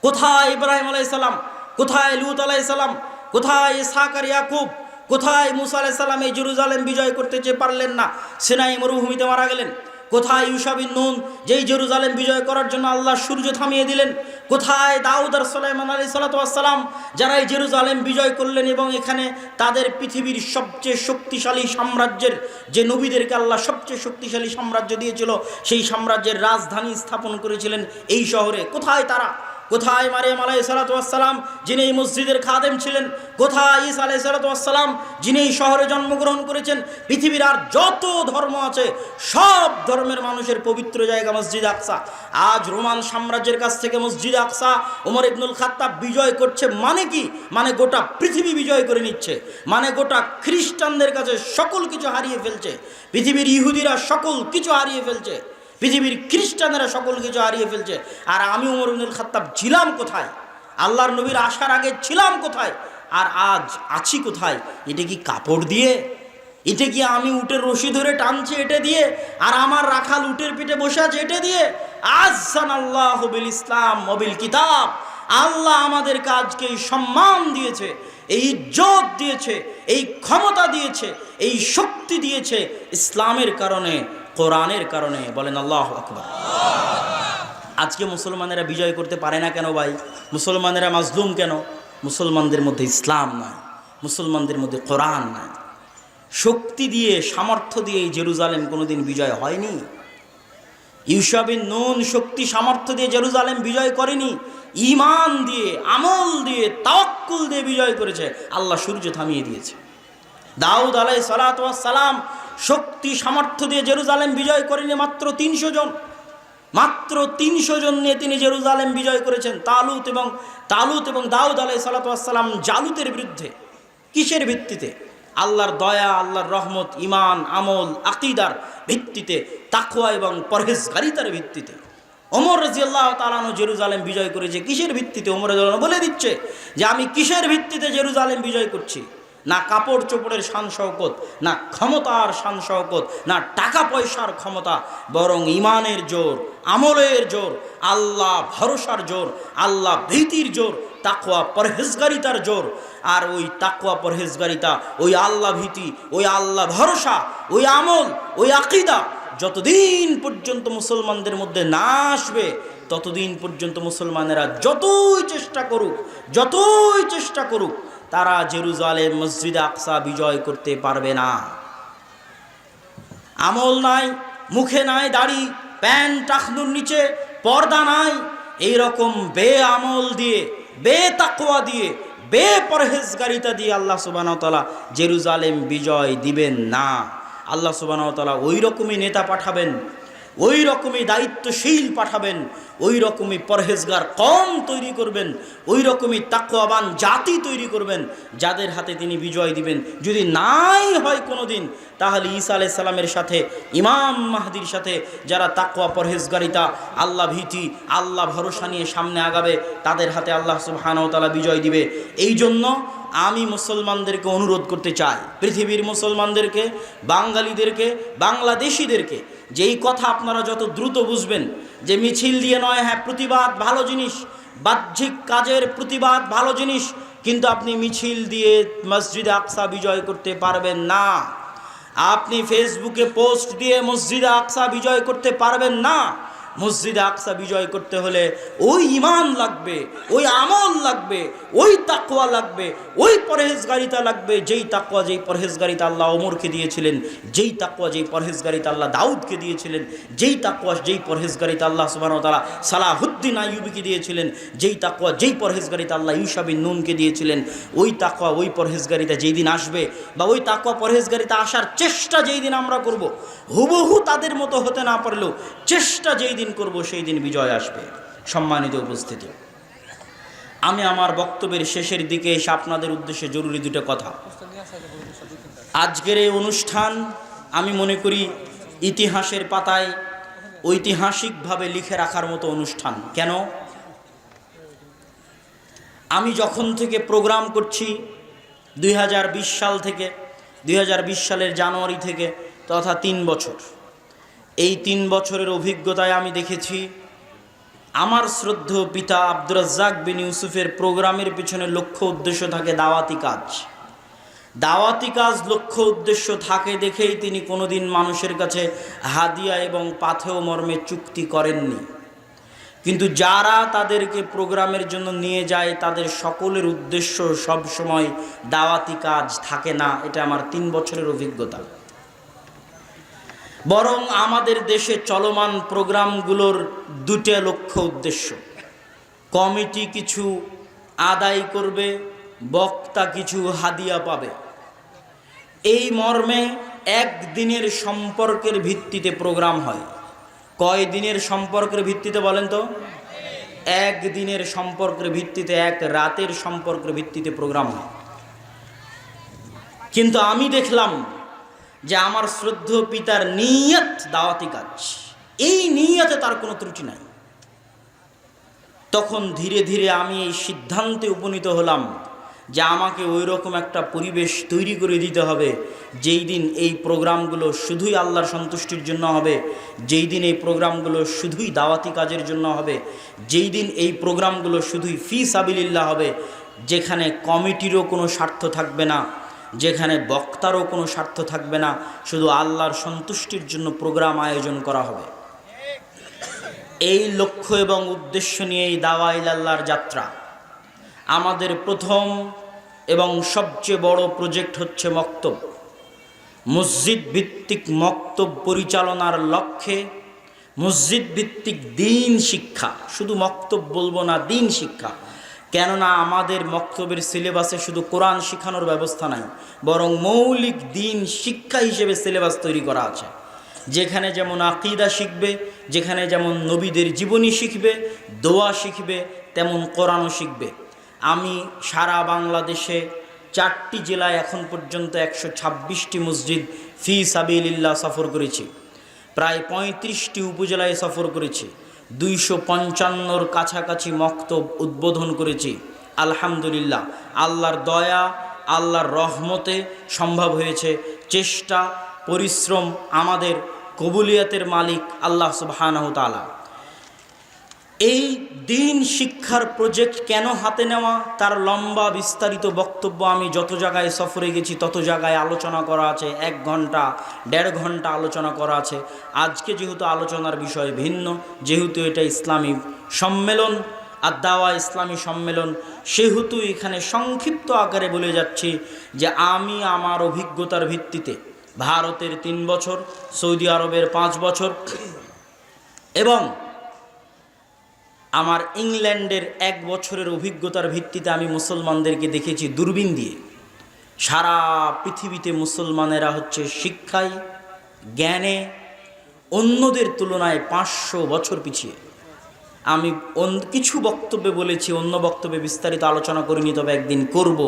S1: কোথায় ইব্রাহিম আলাইহিস সালাম, কোথায় লূত আলাইহিস সালাম, কোথায় ইসহাক আর ইয়াকুব, কোথায় মুসা আলাইহিস সালাম এই জেরুজালেম বিজয় করতে চেয়ে পারলেন না, সিনাই মরুভূমিতে মারা গেলেন। কোথায় ইউশা বিন নুন, যেই জেরুজালেম বিজয় করার জন্য আল্লাহ সূর্য থামিয়ে দিলেন। কোথায় দাউদ আর সুলাইমান আলাইহিস সালাম, যারা এই জেরুজালেম বিজয় করলেন এবং এখানে তাদের পৃথিবীর সবচেয়ে শক্তিশালী সাম্রাজ্যের, যে নবীদেরকে আল্লাহ সবচেয়ে শক্তিশালী সাম্রাজ্য দিয়েছিল, সেই সাম্রাজ্যের রাজধানী স্থাপন করেছিলেন এই শহরে। কোথায় তারা? কোথায় মারিয়াম আলাইহিসসালাম যিনি এই মসজিদের খাদেম ছিলেন? কোথায় ঈসা আলাইহিসসালাম যিনি এই শহরে জন্মগ্রহণ করেছেন? পৃথিবীর আর যত ধর্ম আছে সব ধর্মের মানুষের পবিত্র জায়গা মসজিদ আকসা। আজ রোমান সাম্রাজ্যের কাছ থেকে মসজিদ আকসা ওমর ইবনুল খাত্তাব বিজয় করছে। মানে কি? মানে গোটা পৃথিবী বিজয় করে নিচ্ছে, মানে গোটা খ্রিস্টানদের কাছে সকল কিছু হারিয়ে ফেলছে, পৃথিবীর ইহুদিরা সকল কিছু হারিয়ে ফেলছে, পৃথিবীর খ্রিস্টানেরা সকল কিছু হারিয়ে ফেলছে। আর আমি ওমর ইবনুল খাত্তাব ছিলাম কোথায়? আল্লাহর নবীর আসার আগে ছিলাম কোথায়? আর আজ আছি কোথায়? এটা কি কাপড় দিয়ে? এটা কি আমি উটের রশি ধরে টানছি এটা দিয়ে? আর আমার রাখাল উটের পিঠে বসে আছে এটা দিয়ে? আযযান আল্লাহু বিল ইসলাম ওয়া বিল কিতাব। আল্লাহ আমাদের কাজকে এই সম্মান দিয়েছে, এই ইজ্জত দিয়েছে, এই ক্ষমতা দিয়েছে, এই শক্তি দিয়েছে ইসলামের কারণে, কোরআনের কারণে। বলেন আল্লাহু আকবার। আজকে মুসলমানেরা বিজয় করতে পারে না কেন ভাই? মুসলমানেরা মাজলুম কেন? মুসলমানদের মধ্যে ইসলাম নাই, মুসলমানদের মধ্যে কোরআন নাই। শক্তি দিয়ে, সামর্থ্য দিয়ে জেরুজালেম কোনোদিন বিজয় হয়নি। ইউশা বিন নুন শক্তি সামর্থ্য দিয়ে জেরুজালেম বিজয় করেনি, ঈমান দিয়ে, আমল দিয়ে, তাওয়াক্কুল দিয়ে বিজয় করেছে। আল্লাহ সূর্য থামিয়ে দিয়েছে। দাউদ আলাইহিসসালাম শক্তি সামর্থ্য দিয়ে জেরুজালেম বিজয় করেনি, মাত্র 300 জন, মাত্র 300 জন নিয়ে তিনি জেরুজালেম বিজয় করেছেন। তালুত এবং দাউদ আলাইহিসসালাম জালুতের বিরুদ্ধে। কিসের ভিত্তিতে? আল্লাহর দয়া, আল্লাহর রহমত, ঈমান, আমল, আকীদার ভিত্তিতে, তাকওয়া এবং পরহেজগারিতার ভিত্তিতে। ওমর রাদিয়াল্লাহু তাআলা আনহু জেরুজালেম বিজয় করেছে কিসের ভিত্তিতে? ওমর রাদিয়াল্লাহু বলে দিচ্ছে যে আমি কিসের ভিত্তিতে জেরুজালেম বিজয় করছি। না কাপড় চোপড়ের শান শওকত, না ক্ষমতার শান শওকত, না টাকা পয়সার ক্ষমতা, বরং ঈমানের জোর, আমলের জোর, আল্লাহ ভরসার জোর, আল্লাহ ভীতির জোর, তাকওয়া পরহেজগারিতার জোর। আর ওই তাকওয়া পরহেজগারিতা, ওই আল্লাহ ভীতি, ওই আল্লাহ ভরসা, ওই আমল, ওই আকীদা যতদিন পর্যন্ত মুসলমানদের মধ্যে না আসবে, ততদিন পর্যন্ত মুসলমানেরা যতই চেষ্টা করুক তারা জেরুজালেম মসজিদ আকসা বিজয় করতে পারবে না। আমল নাই, মুখে নাই দাড়ি, প্যান্ট টাকনুর নিচে পর্দা নাই, এইরকম বেআমল দিয়ে, বেতাকওয়া দিয়ে, বেপরহেজগারিতা দিয়ে আল্লাহ সুবহানাহু ওয়া তাআলা জেরুজালেম বিজয় দিবেন না। আল্লাহ সুবহানাহু ওয়া তাআলা ওই রকমই নেতা পাঠাবেন, ওই রকমই দায়িত্বশীল পাঠাবেন, ওই রকমই পরহেজগার কওম তৈরি করবেন, ওই রকমই তাকওয়াবান জাতি তৈরি করবেন, যাদের হাতে তিনি বিজয় দিবেন। যদি নাই হয় কোনোদিন, তাহলে ঈসা আলাইহিস সালামের সাথে, ইমাম মাহদির সাথে যারা তাকওয়া পরহেজগারিতা, আল্লাহ ভীতি, আল্লাহ ভরসা নিয়ে সামনে আগাবে, তাদের হাতে আল্লাহ সুবহানাহু ওয়া তাআলা বিজয় দিবে। এই জন্য আমি মুসলমানদেরকে অনুরোধ করতে চাই, পৃথিবীর মুসলমানদেরকে, বাঙালিদেরকে, বাংলাদেশিদেরকে, যেই কথা আপনারা যত দ্রুত বুঝবেন যে মিছিল দিয়ে নয়, হ্যাঁ প্রতিবাদ ভালো জিনিস, বাহ্যিক কাজের প্রতিবাদ ভালো জিনিস, কিন্তু আপনি মিছিল দিয়ে মসজিদে আকসা বিজয় করতে পারবেন না। আপনি ফেসবুকে পোস্ট দিয়ে মসজিদে আকসা বিজয় করতে পারবেন না। মসজিদে আকসা বিজয় করতে হলে ওই ঈমান লাগবে, ওই আমল লাগবে, ওই তাকওয়া লাগবে, ওই পরহেজগারিতা লাগবে, যেই তাকওয়া, যেই পরহেজগারিতা আল্লাহ ওমরকে দিয়েছিলেন, যেই তাকওয়া, যেই পরহেজগারিতা আল্লাহ দাউদকে দিয়েছিলেন, যেই তাকওয়া, যেই পরহেজগারিতা আল্লাহ সুবহানাহু ওয়া তাআলা সালাহুদ্দিন আইয়ুবীকে দিয়েছিলেন, যেই তাকওয়া, যেই পরহেজগারিতা আল্লাহ ইউশা বিন নুনকে দিয়েছিলেন, ওই তাকওয়া, ওই পরহেজগারিতা যেই দিন আসবে, বা ওই তাকওয়া পরহেজগারিতা আসার চেষ্টা যেই দিন আমরা করব, হুবহু তাদের মতো হতে না পারলেও চেষ্টা যেই দিন করব, সেই দিন বিজয় আসবে। সম্মানিত উপস্থিতি, আমি আমার বক্তব্যের শেষের দিকে এসে আপনাদের উদ্দেশ্যে জরুরি দুটো কথা। আজকের এই অনুষ্ঠান আমি মনে করি ইতিহাসের পাতায় ঐতিহাসিকভাবে লিখে রাখার মতো অনুষ্ঠান। কেন? আমি যখন থেকে প্রোগ্রাম করছি 2020 সাল থেকে, 2020 সালের জানুয়ারি থেকে, তথা 3 বছর, এই 3 বছরের অভিজ্ঞতায় আমি দেখেছি আমার শ্রদ্ধেয় পিতা আব্দুর রাজ্জাক বিন ইউসুফের প্রোগ্রামের পিছনে লক্ষ্য উদ্দেশ্য থাকে দাওয়াতি কাজ। দাওয়াতি কাজ লক্ষ্য উদ্দেশ্য থাকে দেখেই তিনি কোনোদিন মানুষের কাছে হাদিয়া এবং পাথেয় মর্মে চুক্তি করেননি। কিন্তু যারা তাদেরকে প্রোগ্রামের জন্য নিয়ে যায় তাদের সকলের উদ্দেশ্য সব সময় দাওয়াতি কাজ থাকে না। এটা আমার 3 বছরের অভিজ্ঞতা। বরং আমাদের দেশে চলমান প্রোগ্রামগুলোর 2টা লক্ষ্য উদ্দেশ্য। কমিটি কিছু আদায় করবে, বক্তা কিছু হাদিয়া পাবে। এই মর্মে একদিনের সম্পর্কের ভিত্তিতে প্রোগ্রাম হয়। কয় দিনের সম্পর্কের ভিত্তিতে বলেন তো? একদিনের সম্পর্কের ভিত্তিতে, এক রাতের সম্পর্কের ভিত্তিতে প্রোগ্রাম হয়। কিন্তু আমি দেখলাম যে আমার শ্রদ্ধেয় পিতার নিয়ত দাওয়াতি কাজ, এই নিয়তে তার কোনো ত্রুটি নাই। তখন ধীরে ধীরে আমি এই সিদ্ধান্তে উপনীত হলাম যে আমাকে ওই রকম একটা পরিবেশ তৈরি করে দিতে হবে, যেই দিন এই প্রোগ্রামগুলো শুধুই আল্লাহর সন্তুষ্টির জন্য হবে, যেই দিন এই প্রোগ্রামগুলো শুধুই দাওয়াতি কাজের জন্য হবে, যেই দিন এই প্রোগ্রামগুলো শুধুই ফি সাবিলিল্লাহ হবে, যেখানে কমিটিরও কোনো স্বার্থ থাকবে না, যেখানে বক্তারও কোনো স্বার্থ থাকবে না, শুধু আল্লাহর সন্তুষ্টির জন্য প্রোগ্রাম আয়োজন করা হবে। এই লক্ষ্য এবং উদ্দেশ্য নিয়ে এই দাওয়া ইলাল্লাহর যাত্রা। আমাদের প্রথম এবং সবচেয়ে বড় প্রজেক্ট হচ্ছে মক্তব। মসজিদ ভিত্তিক মক্তব পরিচালনার লক্ষ্যে মসজিদ ভিত্তিক দিন শিক্ষা, শুধু মক্তব বলবো না, দিন শিক্ষা। কেননা আমাদের মক্তবের সিলেবাসে শুধু কোরআন শেখানোর ব্যবস্থা নাই, বরং মৌলিক দিন শিক্ষা হিসেবে সিলেবাস তৈরি করা আছে, যেখানে যেমন আকীদা শিখবে, যেখানে যেমন নবীদের জীবনী শিখবে, দোয়া শিখবে, তেমন কোরআনও শিখবে। আমি সারা বাংলাদেশে 4টি জেলায় এখন পর্যন্ত 126টি মসজিদ ফি সাবিলিল্লাহ সফর করেছি, প্রায় 35টি উপজেলায় সফর করেছি, 255-র কাছাকাছি মক্তব উদ্বোধন করেছি। আলহামদুলিল্লাহ, আল্লাহর দয়া, আল্লাহর রহমতে সম্ভব হয়েছে। চেষ্টা, পরিশ্রম, আমাদের কবুলিয়াতের মালিক আল্লাহ সুবহানাহু তাআলা। এই দিন শিক্ষার প্রজেক্ট কেন হাতে নেওয়া, তার লম্বা বিস্তারিত বক্তব্য আমি যত জায়গায় সফরে গেছি তত জায়গায় আলোচনা করা আছে। 1 ঘন্টা 1.5 ঘন্টা আলোচনা করা আছে। আজকে যেহেতু আলোচনার বিষয় ভিন্ন, যেহেতু এটা ইসলামী সম্মেলন, আদ-দাওয়া ইসলামী সম্মেলন, সেহেতু এখানে সংক্ষিপ্ত আকারে বলে যাচ্ছি যে আমি আমার অভিজ্ঞতার ভিত্তিতে ভারতের 3 বছর, সৌদি আরবের 5 বছর এবং আমার ইংল্যান্ডের 1 বছরের অভিজ্ঞতার ভিত্তিতে আমি মুসলমানদেরকে দেখেছি দূরবীন দিয়ে। সারা পৃথিবীতে মুসলমানেরা হচ্ছে শিক্ষায়, জ্ঞানে অন্যদের তুলনায় 500 বছর পিছিয়ে। আমি কিছু বক্তব্যে বলেছি, অন্য বক্তব্যে বিস্তারিত আলোচনা করিনি, তবে একদিন করব,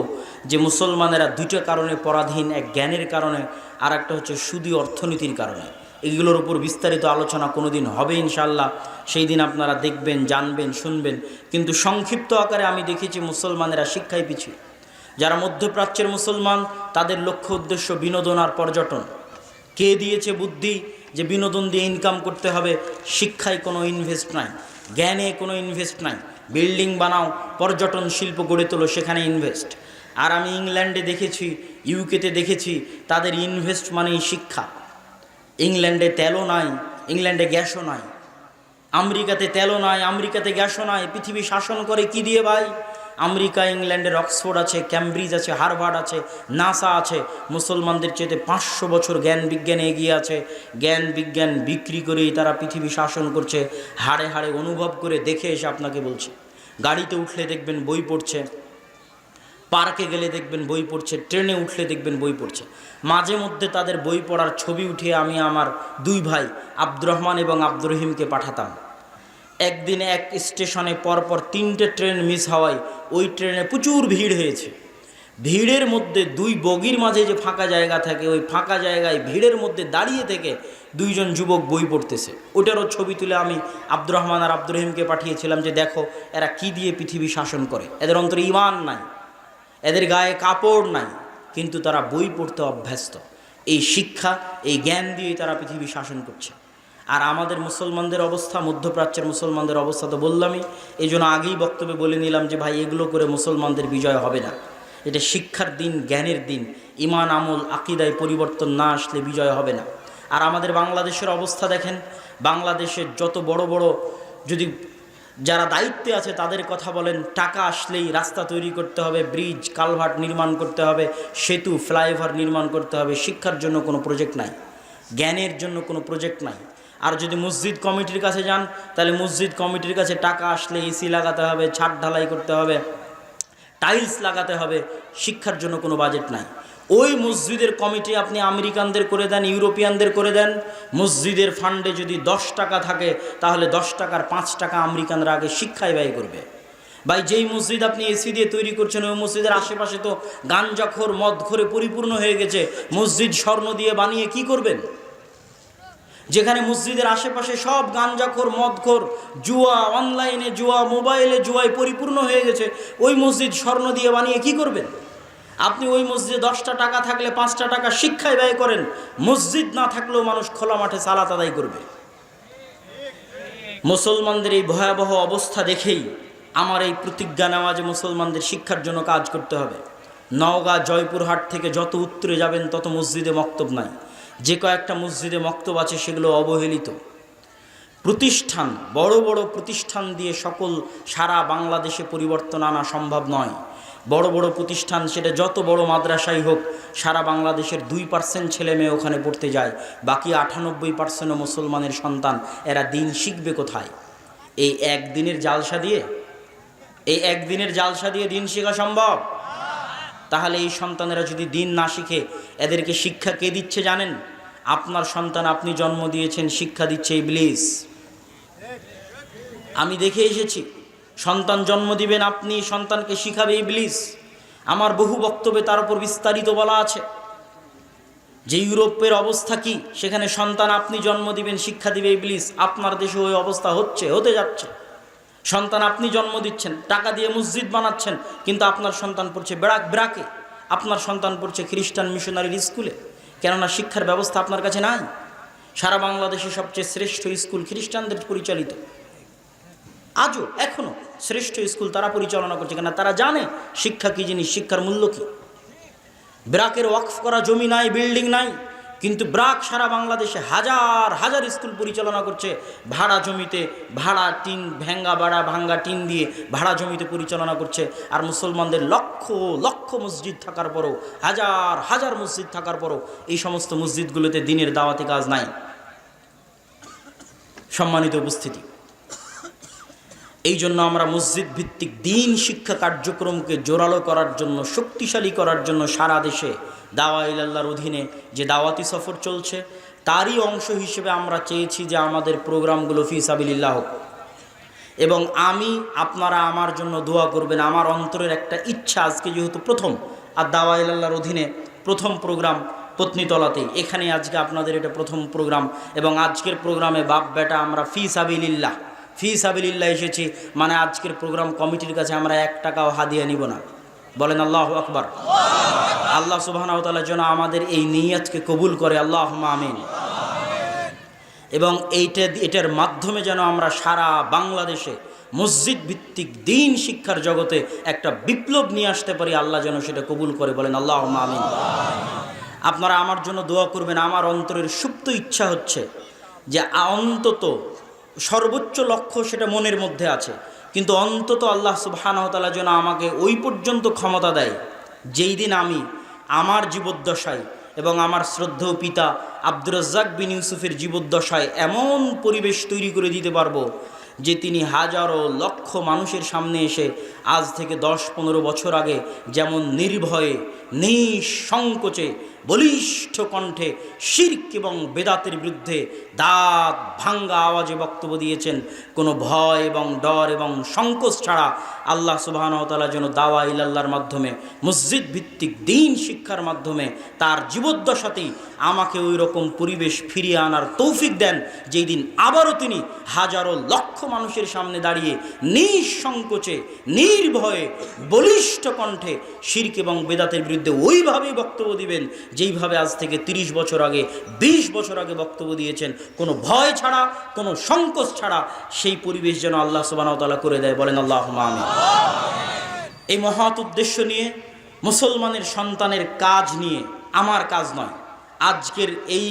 S1: যে মুসলমানেরা 2টা কারণে পরাধীন, এক জ্ঞানের কারণে, আর একটা হচ্ছে সুদী অর্থনীতির কারণে। এগুলোর উপর বিস্তারিত আলোচনা কোনো দিন হবে ইনশাআল্লাহ, সেই দিন আপনারা দেখবেন, জানবেন, শুনবেন। কিন্তু সংক্ষিপ্ত আকারে আমি দেখেছি মুসলমানেরা শিক্ষায় পিছিয়ে। যারা মধ্যপ্রাচ্যের মুসলমান, তাদের লক্ষ্য উদ্দেশ্য বিনোদন আর পর্যটন। কে দিয়েছে বুদ্ধি যে বিনোদন দিয়ে ইনকাম করতে হবে? শিক্ষায় কোনো ইনভেস্ট নাই, জ্ঞানে কোনো ইনভেস্ট নাই। বিল্ডিং বানাও, পর্যটন শিল্প গড়ে তোলো, সেখানে ইনভেস্ট। আর আমি ইংল্যান্ডে দেখেছি, ইউকেতে দেখেছি, তাদের ইনভেস্ট মানেই শিক্ষা। ইংল্যান্ডে তেলও নাই, ইংল্যান্ডে গ্যাসও নাই। আমেরিকাতে তেলও নাই, আমেরিকাতে গ্যাসও নাই। পৃথিবী শাসন করে কি দিয়ে ভাই? আমেরিকা, ইংল্যান্ডের অক্সফোর্ড আছে, ক্যামব্রিজ আছে, হার্ভার্ড আছে, নাসা আছে। মুসলমানদের চেয়ে 500 বছর জ্ঞান বিজ্ঞানে এগিয়ে আছে। জ্ঞান বিজ্ঞান বিক্রি করেই তারা পৃথিবী শাসন করছে। হাড়ে হাড়ে অনুভব করে দেখে এসে আপনাকে বলছে। গাড়িতে উঠলে দেখবেন বই পড়ছে, পার্কে গেলে দেখবেন বই পড়ছে, ট্রেনে উঠলে দেখবেন বই পড়ছে। মাঝে মধ্যে তাদের বই পড়ার ছবি উঠিয়ে আমি আমার 2 ভাই আব্দুর রহমান এবং আব্দুর রহিমকে পাঠাতাম। একদিন এক স্টেশনে পরপর 3টে ট্রেন মিস হওয়ায় ওই ট্রেনে প্রচুর ভিড় হয়েছে। ভিড়ের মধ্যে 2 বগির মাঝে যে ফাঁকা জায়গা থাকে, ওই ফাঁকা জায়গায় ভিড়ের মধ্যে দাঁড়িয়ে থেকে 2 জন যুবক বই পড়তেছে। ওটারও ছবি তুলে আমি আব্দুর রহমান আর আব্দুর রহিমকে পাঠিয়েছিলাম যে দেখো এরা কি দিয়ে পৃথিবী শাসন করে। এদের অন্তরে ঈমান নাই, এদের গায়ে কাপড় নাই, কিন্তু তারা বই পড়তে অভ্যস্ত। এই শিক্ষা, এই জ্ঞান দিয়েই তারা পৃথিবী শাসন করছে। আর আমাদের মুসলমানদের অবস্থা, মধ্যপ্রাচ্যের মুসলমানদের অবস্থা তো বললামই। এই জন্য আগেই বক্তব্যে বলে নিলাম যে ভাই, এগুলো করে মুসলমানদের বিজয় হবে না। এটা শিক্ষার দিন, জ্ঞানের দিন। ঈমান, আমল, আকীদায় পরিবর্তন না আসলে বিজয় হবে না। আর আমাদের বাংলাদেশের অবস্থা দেখেন, বাংলাদেশের যত বড় বড়, যদি যারা দায়িত্বে আছে তাদের কথা বলেন, টাকা আসলেই রাস্তা তৈরি করতে হবে, ব্রিজ কালভার্ট নির্মাণ করতে হবে, সেতু ফ্লাইওভার নির্মাণ করতে হবে। শিক্ষার জন্য কোনো প্রজেক্ট নাই, জ্ঞানের জন্য কোনো প্রজেক্ট নাই। আর যদি মসজিদ কমিটির কাছে যান, তাহলে মসজিদ কমিটির কাছে টাকা আসলে এসি লাগাতে হবে, ছাদ ঢালাই করতে হবে, টাইলস লাগাতে হবে। শিক্ষার জন্য কোনো বাজেট নাই। ওই মসজিদের কমিটি আপনি আমেরিকানদের করে দেন, ইউরোপিয়ানদের করে দেন, মসজিদের ফান্ডে যদি 10 টাকা থাকে, তাহলে 10 টাকার 5 টাকা আমেরিকানরা আগে শিক্ষায় ব্যয় করবে। ভাই, যেই মসজিদ আপনি এসি দিয়ে তৈরি করছেন, ওই মসজিদের আশেপাশে তো গাঞ্জাখোর মদখোরে পরিপূর্ণ হয়ে গেছে। মসজিদ স্বর্ণ দিয়ে বানিয়ে কি করবেন? যেখানে মসজিদের আশেপাশে সব গাঞ্জাখোর মদখোর, জুয়া, অনলাইনে জুয়া, মোবাইলে জুয়ায় পরিপূর্ণ হয়ে গেছে, ওই মসজিদ স্বর্ণ দিয়ে বানিয়ে কি করবেন? আপনি ওই মসজিদে 10টা টাকা থাকলে 5টা টাকা শিক্ষায় ব্যয় করেন। মসজিদ না থাকলেও মানুষ খোলা মাঠে সালাত আদায় করবে। মুসলমানদের এই ভয়াবহ অবস্থা দেখেই আমার এই প্রতিজ্ঞা নেওয়া যে মুসলমানদের শিক্ষার জন্য কাজ করতে হবে। নওগাঁ, জয়পুরহাট থেকে যত উত্তরে যাবেন তত মসজিদে মক্তব নাই। যে কয়েকটা মসজিদে মক্তব আছে সেগুলো অবহেলিত প্রতিষ্ঠান। বড় বড় প্রতিষ্ঠান দিয়ে সারা বাংলাদেশে পরিবর্তন আনা সম্ভব নয়। বড় বড় প্রতিষ্ঠান, সেটা যত বড় মাদ্রাসাই হোক, সারা বাংলাদেশের 2% ছেলে মেয়ে ওখানে পড়তে যায়, বাকি 98% মুসলমানের সন্তান। এরা দিন শিখবে কোথায়? এই একদিনের জালসা দিয়ে দিন শেখা সম্ভব? তাহলে এই সন্তানেরা যদি দিন না শিখে, এদেরকে শিক্ষা কে দিচ্ছে জানেন? আপনার সন্তান আপনি জন্ম দিয়েছেন, শিক্ষা দিচ্ছে ইবলিস। আমি দেখে এসেছি, সন্তান জন্ম দিবেন আপনি, সন্তানকে শিখাবে ইবলিস। আমার বহু বক্তব্যে তার উপর বিস্তারিত বলা আছে যে ইউরোপের অবস্থা কি। সেখানে সন্তান আপনি জন্ম দিবেন, শিক্ষা দিবে ইবলিস। আপনার দেশে ওই অবস্থা হতে যাচ্ছে। সন্তান আপনি জন্ম দিচ্ছেন, টাকা দিয়ে মসজিদ বানাচ্ছেন, কিন্তু আপনার সন্তান পড়ছে ব্রাকে, আপনার সন্তান পড়ছে খ্রিস্টান মিশনারির স্কুলে। কেননা শিক্ষার ব্যবস্থা আপনার কাছে নাই। সারা বাংলাদেশে সবচেয়ে শ্রেষ্ঠ স্কুল খ্রিস্টানদের পরিচালিত। আজও এখনো শ্রেষ্ঠ স্কুল তারা পরিচালনা করছে, কেন? তারা জানে শিক্ষা কি জিনিস, শিক্ষার মূল্য কি। ব্রাকের ওয়াকফ করা জমি নাই, বিল্ডিং নাই, কিন্তু ব্রাক সারা বাংলাদেশে হাজার হাজার স্কুল পরিচালনা করছে ভাড়া জমিতে, ভাড়া টিন, ভাঙ্গা টিন দিয়ে ভাড়া জমিতে পরিচালনা করছে। আর মুসলমানদের লক্ষ লক্ষ মসজিদ থাকার পরও, হাজার হাজার মসজিদ থাকার পরও এই সমস্ত মসজিদগুলোতে দিনের দাওয়াতি কাজ নাই। সম্মানিত উপস্থিতি, এই জন্য আমরা মসজিদ ভিত্তিক দিন শিক্ষা কার্যক্রমকে জোরালো করার জন্য, শক্তিশালী করার জন্য সারা দেশে দাওয়া ইলাল্লাহর অধীনে যে দাওয়াতি সফর চলছে, তারই অংশ হিসেবে আমরা চেয়েছি যে আমাদের প্রোগ্রামগুলো ফি সাবিলিল্লাহ হোক। এবং আপনারা আমার জন্য দোয়া করবেন। আমার অন্তরের একটা ইচ্ছা, আজকে যেহেতু প্রথম আর দাওয়া ইলাল্লাহর অধীনে প্রথম প্রোগ্রাম পত্নীতলাতেই, এখানে আজকে আপনাদের এটা প্রথম প্রোগ্রাম, এবং আজকের প্রোগ্রামে বাপ বেটা আমরা ফি সাবিলিল্লাহ এসেছি। মানে আজকের প্রোগ্রাম কমিটির কাছে আমরা 1 টাকাও হাদিয়া নিব না। বলেন আল্লাহু আকবার। আল্লাহ সুবহানাহু ওয়া তাআলা যেন আমাদের এই নিয়তকে কবুল করে, আল্লাহুম্মা আমিন। এবং এটার মাধ্যমে যেন আমরা সারা বাংলাদেশে মসজিদ ভিত্তিক দিন শিক্ষার জগতে একটা বিপ্লব নিয়ে আসতে পারি। আল্লাহ যেন সেটা কবুল করে, বলেন আল্লাহুম্মা আমিন। আপনারা আমার জন্য দোয়া করবেন। আমার অন্তরের সুপ্ত ইচ্ছা হচ্ছে যে অন্তত সর্বোচ্চ লক্ষ্য সেটা মনের মধ্যে আছে, কিন্তু অন্তত আল্লাহ সুবহানাহু ওয়া তাআলা যেন আমাকে ওই পর্যন্ত ক্ষমতা দেয়, যেই দিন আমি আমার জীবদ্দশায় এবং আমার শ্রদ্ধেয় পিতা আব্দুর রাজ্জাক বিন ইউসুফের জীবদ্দশায় এমন পরিবেশ তৈরি করে দিতে পারবো যে তিনি হাজারো লক্ষ মানুষের সামনে এসে আজ থেকে 10-15 বছর আগে যেমন নির্ভয়ে, নিঃসংকোচে, বলিষ্ঠ কণ্ঠে শিরক এবং বেদাতের বিরুদ্ধে দাঁত ভাঙ্গা আওয়াজে বক্তব্য দিয়েছেন, কোনো ভয় এবং ডর এবং সংকোচ ছাড়া, আল্লাহ সুবহানাহু ওয়া তাআলা যেন দাওয়া ইলাল্লাহর মাধ্যমে, মসজিদ ভিত্তিক দিন শিক্ষার মাধ্যমে তার জীবদ্দশাতেই আমাকে ওই রকম পরিবেশ ফিরিয়ে আনার তৌফিক দেন, যেই দিন আবারও তিনি হাজারো লক্ষ মানুষের সামনে দাঁড়িয়ে নিঃসংকোচে, নির্ভয়ে, বলিষ্ঠ কণ্ঠে শিরক এবং বেদাতের বিরুদ্ধে ওইভাবেই বক্তব্য দিবেন যেইভাবে আজ থেকে 30 বছর আগে, 20 বছর আগে বক্তব্য দিয়েছেন, কোনো ভয় ছাড়া, কোনো সংকোচ ছাড়া। সেই পরিবেশ যেন আল্লাহ সুবহানাহু ওয়া তাআলা করে দেয়, বলেন আল্লাহুম্মা আমিন। এই মহৎ উদ্দেশ্য নিয়ে, মুসলমানের সন্তানের কাজ নিয়ে, আমার কাজ নয়, আজকের এই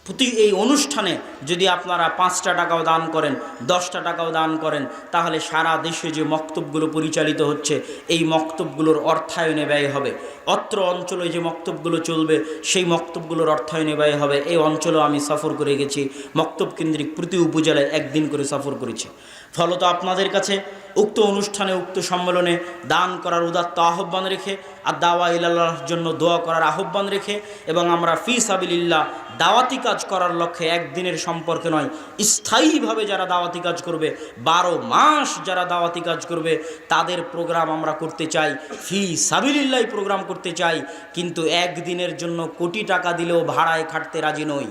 S1: প্রতি এই অনুষ্ঠানে যদি আপনারা 5টা টাকাও দান করেন, 10টা টাকাও দান করেন, তাহলে সারা দেশে যে মক্তবগুলো পরিচালিত হচ্ছে এই মক্তবগুলোর অর্থায়নে ব্যয় হবে। অত্র অঞ্চলে যে মক্তবগুলো চলবে সেই মক্তবগুলোর অর্থায়নে ব্যয় হবে। এই অঞ্চলেও আমি সফর করে গেছি, মক্তব কেন্দ্রিক প্রতি উপজেলায় একদিন করে সফর করেছি। ফলত আপনাদের কাছে উক্ত অনুষ্ঠানে, উক্ত সম্মেলনে দান করার উদাত্ত আহ্বান রেখে আর দাওয়া ইলাল্লাহর জন্য দোয়া করার আহ্বান রেখে, এবং আমরা ফি সাবিলিল্লাহ দাওয়াতি কাজ করার লক্ষ্যে একদিনের সম্পর্কে নয়, স্থায়ীভাবে যারা দাওয়াতি কাজ করবে, 12 মাস যারা দাওয়াতি কাজ করবে, তাদের প্রোগ্রাম আমরা করতে চাই, ফি সাবিলিল্লাহ প্রোগ্রাম করতে চাই। কিন্তু একদিনের জন্য কোটি টাকা দিলেও ভাড়ায় খাটতে রাজি নই।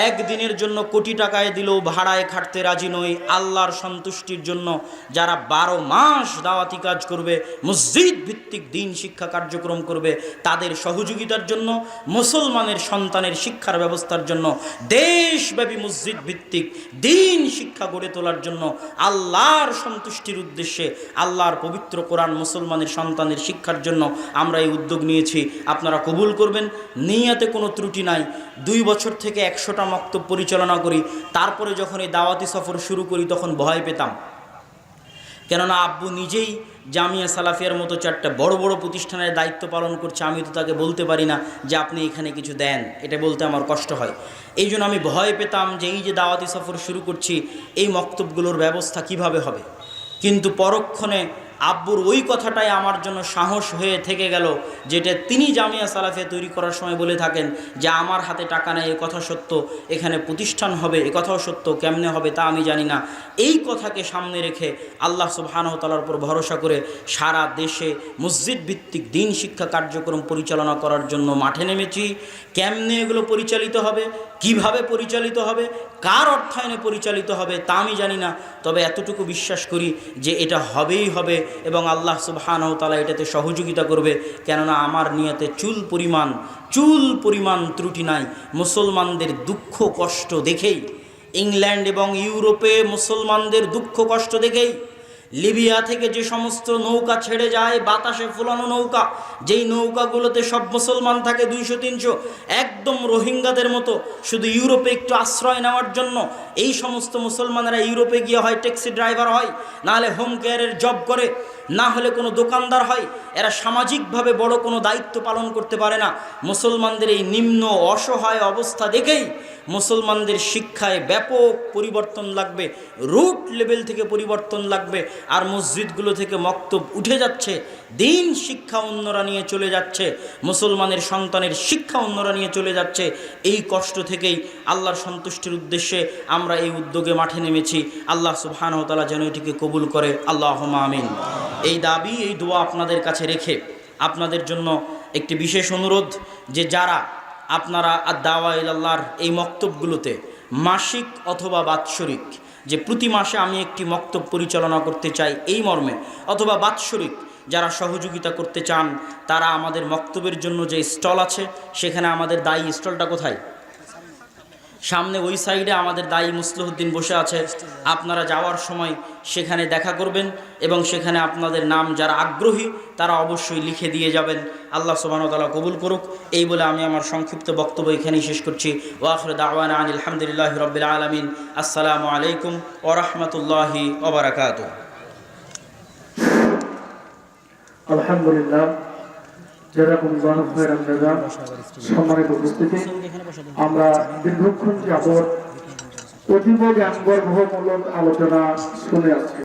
S1: একদিনের জন্য কোটি টাকায় দিলেও ভাড়ায় খাটতে রাজি নই। আল্লাহর সন্তুষ্টির জন্য যারা 12 মাস দাওয়াতি কাজ করবে, মসজিদ ভিত্তিক দিন শিক্ষা কার্যক্রম করবে, তাদের সহযোগিতার জন্য, মুসলমানের সন্তানের শিক্ষার ব্যবস্থার জন্য, দেশব্যাপী মসজিদ ভিত্তিক দিন শিক্ষা গড়ে তোলার জন্য, আল্লাহর সন্তুষ্টির উদ্দেশ্যে, আল্লাহর পবিত্র কোরআন মুসলমানের সন্তানের শিক্ষার জন্য আমরা এই উদ্যোগ নিয়েছি। আপনারা কবুল করবেন, নিয়তে কোনো ত্রুটি নাই। 2 বছর থেকে 100টা মক্তব পরিচালনা করি। তারপরে যখন এই দাওয়াতি সফর শুরু করি তখন ভয় পেতাম, কেননা আব্বু নিজেই জামিয়া সালাফিয়ার মতো 4টা বড় বড় প্রতিষ্ঠানের দায়িত্ব পালন করছে। আমি তো তাকে বলতে পারি না যে আপনি এখানে কিছু দেন, এটা বলতে আমার কষ্ট হয়। এই জন্য আমি ভয় পেতাম যে এই যে দাওয়াতি সফর শুরু করছি, এই মক্তবগুলোর ব্যবস্থা কিভাবে হবে। কিন্তু পরক্ষণে আব্বুর ওই কথাটাই আমার জন্য সাহস হয়ে থেকে গেল, যেটা তিনি জামিয়া সালাফিয়া তৈরি করার সময় বলে থাকেন যে আমার হাতে টাকা নেই, এ কথা সত্য, এখানে প্রতিষ্ঠান হবে এ কথাও সত্য, কেমনে হবে তা আমি জানি না। এই কথাকে সামনে রেখে আল্লাহ সুবহানাহু ওয়া তাআলার উপর ভরসা করে সারা দেশে মসজিদ ভিত্তিক দিন শিক্ষা কার্যক্রম পরিচালনা করার জন্য মাঠে নেমেছি। কেমনে এগুলো পরিচালিত হবে, কিভাবে পরিচালিত হবে, কার অর্থায়নে পরিচালিত হবে তা আমি জানি না, তবে এতটুকু বিশ্বাস করি যে এটা হবেই হবে এবং আল্লাহ সুবহানাহু ওয়া তাআলা এটাতে সহযোগিতা করবে। কেননা আমার নিয়তে চুল পরিমাণ ত্রুটি নাই। মুসলমানদের দুঃখ কষ্ট দেখেই, ইংল্যান্ড এবং ইউরোপে মুসলমানদের দুঃখ কষ্ট দেখেই, লিবিয়া থেকে যে সমস্ত নৌকা ছেড়ে যায়, বাতাসে ফুলানো নৌকা, যেই নৌকাগুলোতে সব মুসলমান থাকে 200-300, একদম রোহিঙ্গাদের মতো, শুধু ইউরোপে একটু আশ্রয় নেওয়ার জন্য এই সমস্ত মুসলমানেরা ইউরোপে গিয়ে হয় ট্যাক্সি ড্রাইভার হয়, না হলে হোম কেয়ারের জব করে, না হলে কোনো দোকানদার হয়। এরা সামাজিকভাবে বড় কোনো দায়িত্ব পালন করতে পারে না। মুসলমানদের এই নিম্ন অসহায় অবস্থা দেখেই মুসলমানদের শিক্ষায় ব্যাপক পরিবর্তন লাগবে, রুট লেভেল থেকে পরিবর্তন লাগবে। আর মসজিদগুলো থেকে মক্তব উঠে যাচ্ছে, দিন শিক্ষা অন্যরা নিয়ে চলে যাচ্ছে, মুসলমানের সন্তানের শিক্ষা অন্যরা নিয়ে চলে যাচ্ছে। এই কষ্ট থেকেই আল্লাহর সন্তুষ্টির উদ্দেশ্যে আমরা এই উদ্যোগে মাঠে নেমেছি। আল্লাহ সুবহানাহু ওয়া তাআলা যেন এটিকে কবুল করে, আল্লাহুম্মা আমিন। এই দাবি, এই দোয়া আপনাদের কাছে রেখে আপনাদের জন্য একটি বিশেষ অনুরোধ, যে যারা আপনারা দাওয়া ইলাল্লাহর এই মক্তবগুলোতে মাসিক অথবা বাৎসরিক, যে প্রতি মাসে আমি একটি মক্তব পরিচালনা করতে চাই এই মর্মে, অথবা বাৎসরিক যারা সহযোগিতা করতে চান, তারা আমাদের মক্তবের জন্য যে স্টল আছে, সেখানে আমাদের দায়ী, স্টলটা কোথায়? সামনে ওই সাইডে আমাদের দায়ী মুসলিহুদ্দিন বসে আছে। আপনারা যাওয়ার সময় সেখানে দেখা করবেন এবং সেখানে আপনাদের নাম যারা আগ্রহী তারা অবশ্যই লিখে দিয়ে যাবেন। আল্লাহ সুবহানাহু ওয়া তাআলা কবুল করুক। এই বলে আমি আমার সংক্ষিপ্ত বক্তব্য এখানেই শেষ করছি। ওয়া আখিরু দাওয়ানা আনিল হামদুলিল্লাহি রাব্বিল আলামিন। আসসালামু আলাইকুম ওয়া রাহমাতুল্লাহি ওয়া বারাকাতুহু।
S2: আলহামদুলিল্লাহ, জাযাকুমুল্লাহু খায়রান জাযা। সম্মানিত উপস্থিতি, আমরা দীর্ঘক্ষণ যাবৎ অতীব জ্ঞানগর্ভমূলক আলোচনা শুনে আসছি।